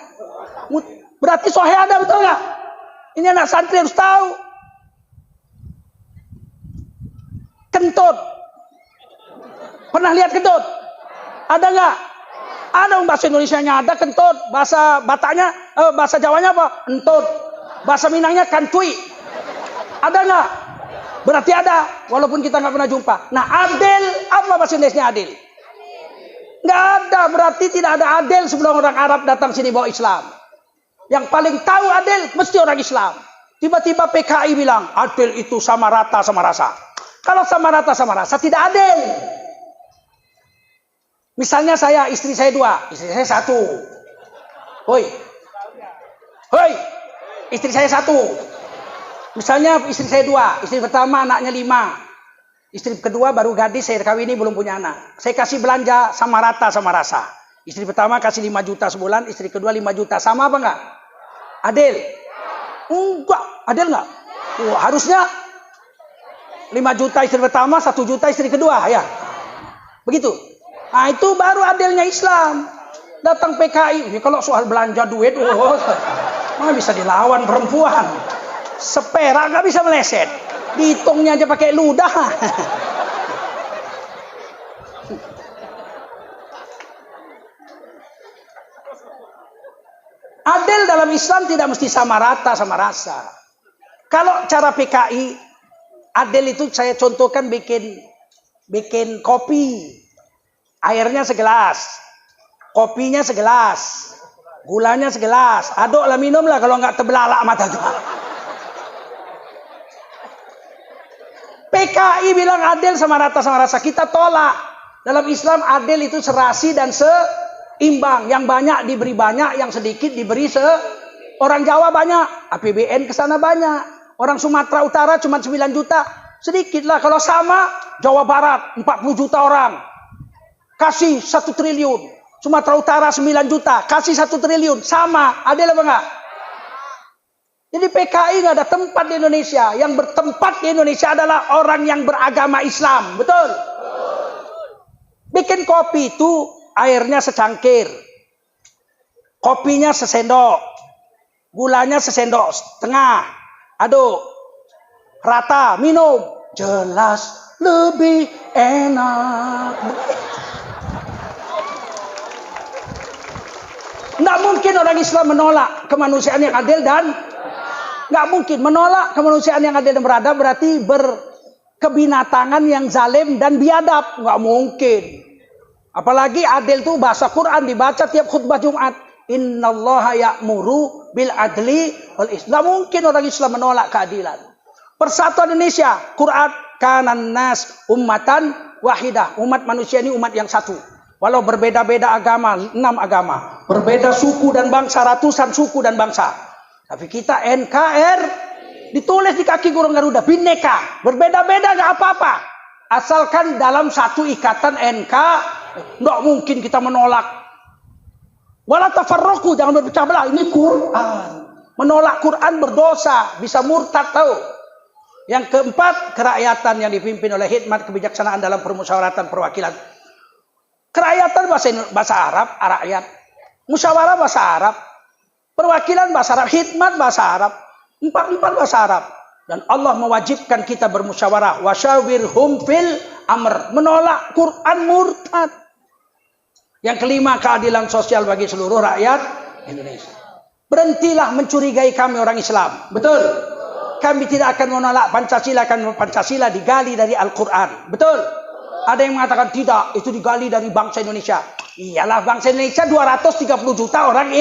A: Berarti sahih ada, betul nggak? Ini anak santri harus tahu. Kentut. Pernah lihat kentut? Ada nggak? Ada. Bahasa Indonesianya ada kentut. Bahasa Bataknya, bahasa Jawanya apa? Entut. Bahasa Minangnya kantui. Ada nggak? Berarti ada, walaupun kita nggak pernah jumpa. Nah, adil, apa bahasa Indonesia adil? Nggak ada, berarti tidak ada adil sebelum orang Arab datang sini bawa Islam. Yang paling tahu adil mesti orang Islam. Tiba-tiba PKI bilang, adil itu sama rata sama rasa. Kalau sama rata sama rasa tidak adil. Misalnya saya, istri saya 2, istri saya 1. Hoi, istri saya 1. Misalnya istri saya 2, istri pertama anaknya 5. Istri kedua baru gadis, saya kawini belum punya anak. Saya kasih belanja sama rata sama rasa. Istri pertama kasih 5 juta sebulan, istri kedua 5 juta. Sama apa enggak? Adil? Enggak, adil enggak? Harusnya 5 juta istri pertama, 1 juta istri kedua, ya. Begitu. Nah, itu baru adilnya Islam. Datang PKI, kalau soal belanja duit, mana bisa dilawan perempuan. Seperak nggak bisa meleset. Dihitungnya aja pakai ludah. Adil dalam Islam tidak mesti sama rata sama rasa. Kalau cara PKI, adil itu saya contohkan bikin kopi. Airnya segelas. Kopinya segelas. Gulanya segelas. Aduk lah, minum lah, kalau nggak terbelalak mata tuh. PKI bilang adil sama rata sama rasa. Kita tolak. Dalam Islam adil itu serasi dan seimbang. Yang banyak diberi banyak, yang sedikit diberi Orang Jawa banyak, APBN kesana banyak. Orang Sumatera Utara cuma 9 juta. Sedikit lah. Kalau sama, Jawa Barat 40 juta orang. Kasih 1 triliun. Sumatera Utara 9 juta. Kasih 1 triliun. Sama. Adil apa enggak? Jadi PKI nggak ada tempat di Indonesia. Yang bertempat di Indonesia adalah orang yang beragama Islam. Betul? Bikin kopi itu airnya secangkir. Kopinya sesendok. Gulanya sesendok setengah. Aduk. Rata. Minum. Jelas lebih enak. Nggak mungkin orang Islam menolak kemanusiaan yang adil dan nggak mungkin. Menolak kemanusiaan yang adil dan beradab berarti berkebinatangan yang zalim dan biadab. Nggak mungkin. Apalagi adil itu bahasa Quran dibaca tiap khutbah Jumat. Innallaha ya'muru bil adli wal ihsan. Nggak mungkin orang Islam menolak keadilan. Persatuan Indonesia, Quran kanan nas ummatan wahidah. Umat manusia ini umat yang satu. Walau berbeda-beda agama, 6 agama. Berbeda suku dan bangsa, ratusan suku dan bangsa. Tapi kita NKRI. Ditulis di kaki burung Garuda, Bhinneka, berbeda-beda gak apa-apa. Asalkan dalam satu ikatan nggak mungkin kita menolak. Wala tafarraqu, jangan berpecah belah. Ini Quran. Menolak Quran berdosa, bisa murtad tahu. Yang keempat, kerakyatan yang dipimpin oleh hikmat kebijaksanaan dalam permusyawaratan perwakilan. Kerakyatan bahasa Arab, rakyat. Musyawarah bahasa Arab. Perwakilan bahasa Arab, hikmat bahasa Arab. Empat bahasa Arab. Dan Allah mewajibkan kita bermusyawarah. Wasyawirhum fil amr. Menolak Quran murtad. Yang kelima, keadilan sosial bagi seluruh rakyat Indonesia. Berhentilah mencurigai kami orang Islam. Betul? Kami tidak akan menolak Pancasila. Karena Pancasila digali dari Al-Quran. Betul? Ada yang mengatakan tidak. Itu digali dari bangsa Indonesia. Iyalah, bangsa Indonesia 230 juta orang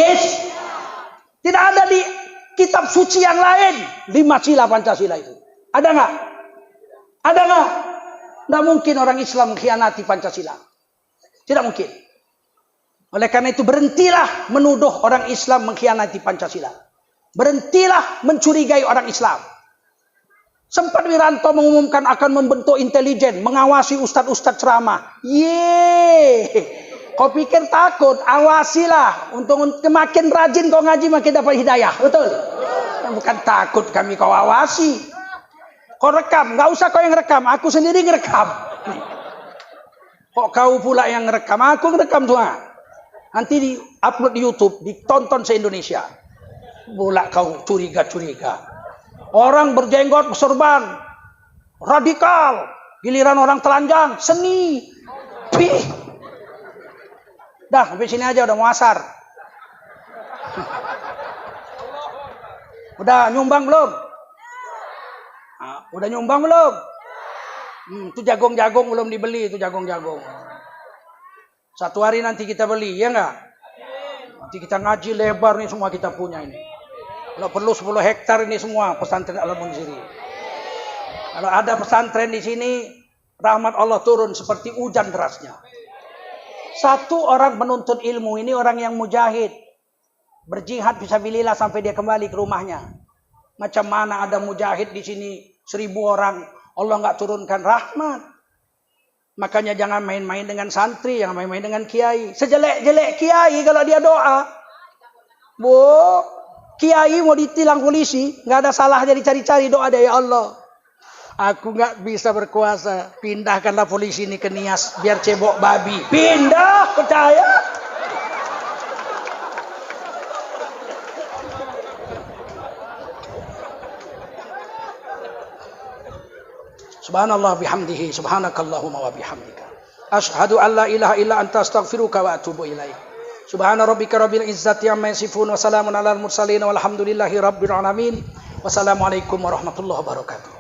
A: Tidak ada di kitab suci yang lain 5 sila Pancasila itu. Ada nggak? Ada nggak? Nggak mungkin orang Islam mengkhianati Pancasila. Tidak mungkin. Oleh karena itu berhentilah menuduh orang Islam mengkhianati Pancasila. Berhentilah mencurigai orang Islam. Sempat Wiranto mengumumkan akan membentuk intelijen mengawasi ustadz-ustadz ceramah. Kau pikir takut? Awasilah. Untuk makin rajin kau ngaji makin dapat hidayah. Betul? Bukan takut kami kau awasi. Kau rekam. Nggak usah kau yang rekam. Aku sendiri ngerekam. Kok kau pula yang ngerekam? Aku ngerekam Tuhan. Nanti di upload di YouTube. Ditonton se-Indonesia. Pula kau curiga-curiga. Orang berjenggot bersorban. Radikal. Giliran orang telanjang. Seni. Pih. Dah, sampai sini aja udah mau asar. Udah nyumbang belum? Udah nyumbang belum? Itu jagung-jagung belum dibeli, itu jagung-jagung. Satu hari nanti kita beli, ya enggak? Nanti kita ngaji lebar nih semua kita punya ini. Kalau perlu 10 hektar ini semua pesantren Al-Munziri. Kalau ada pesantren di sini, rahmat Allah turun seperti hujan derasnya. Satu orang menuntut ilmu ini orang yang mujahid. Berjihad fisabilillah sampai dia kembali ke rumahnya. Macam mana ada mujahid di sini 1000 orang. Allah nggak turunkan rahmat. Makanya jangan main-main dengan santri. Jangan main-main dengan kiai. Sejelek-jelek kiai kalau dia doa. Kiai mau ditilang polisi. Nggak ada salahnya dicari-cari doa dia. Ya Allah. Aku nggak bisa berkuasa. Pindahkanlah polisi ini ke Nias. Biar cebok babi. Pindah. Percaya. Subhanallah bihamdihi. Subhanakallahumma wa bihamdika. Ashhadu an la ilaha illa anta astaghfiruka wa atubu ilaik. Subhana rabbika rabbil izzati amma yasifun. Wa salamun alal mursalin. Walhamdulillahi rabbil alamin. Wassalamualaikum warahmatullahi wabarakatuh.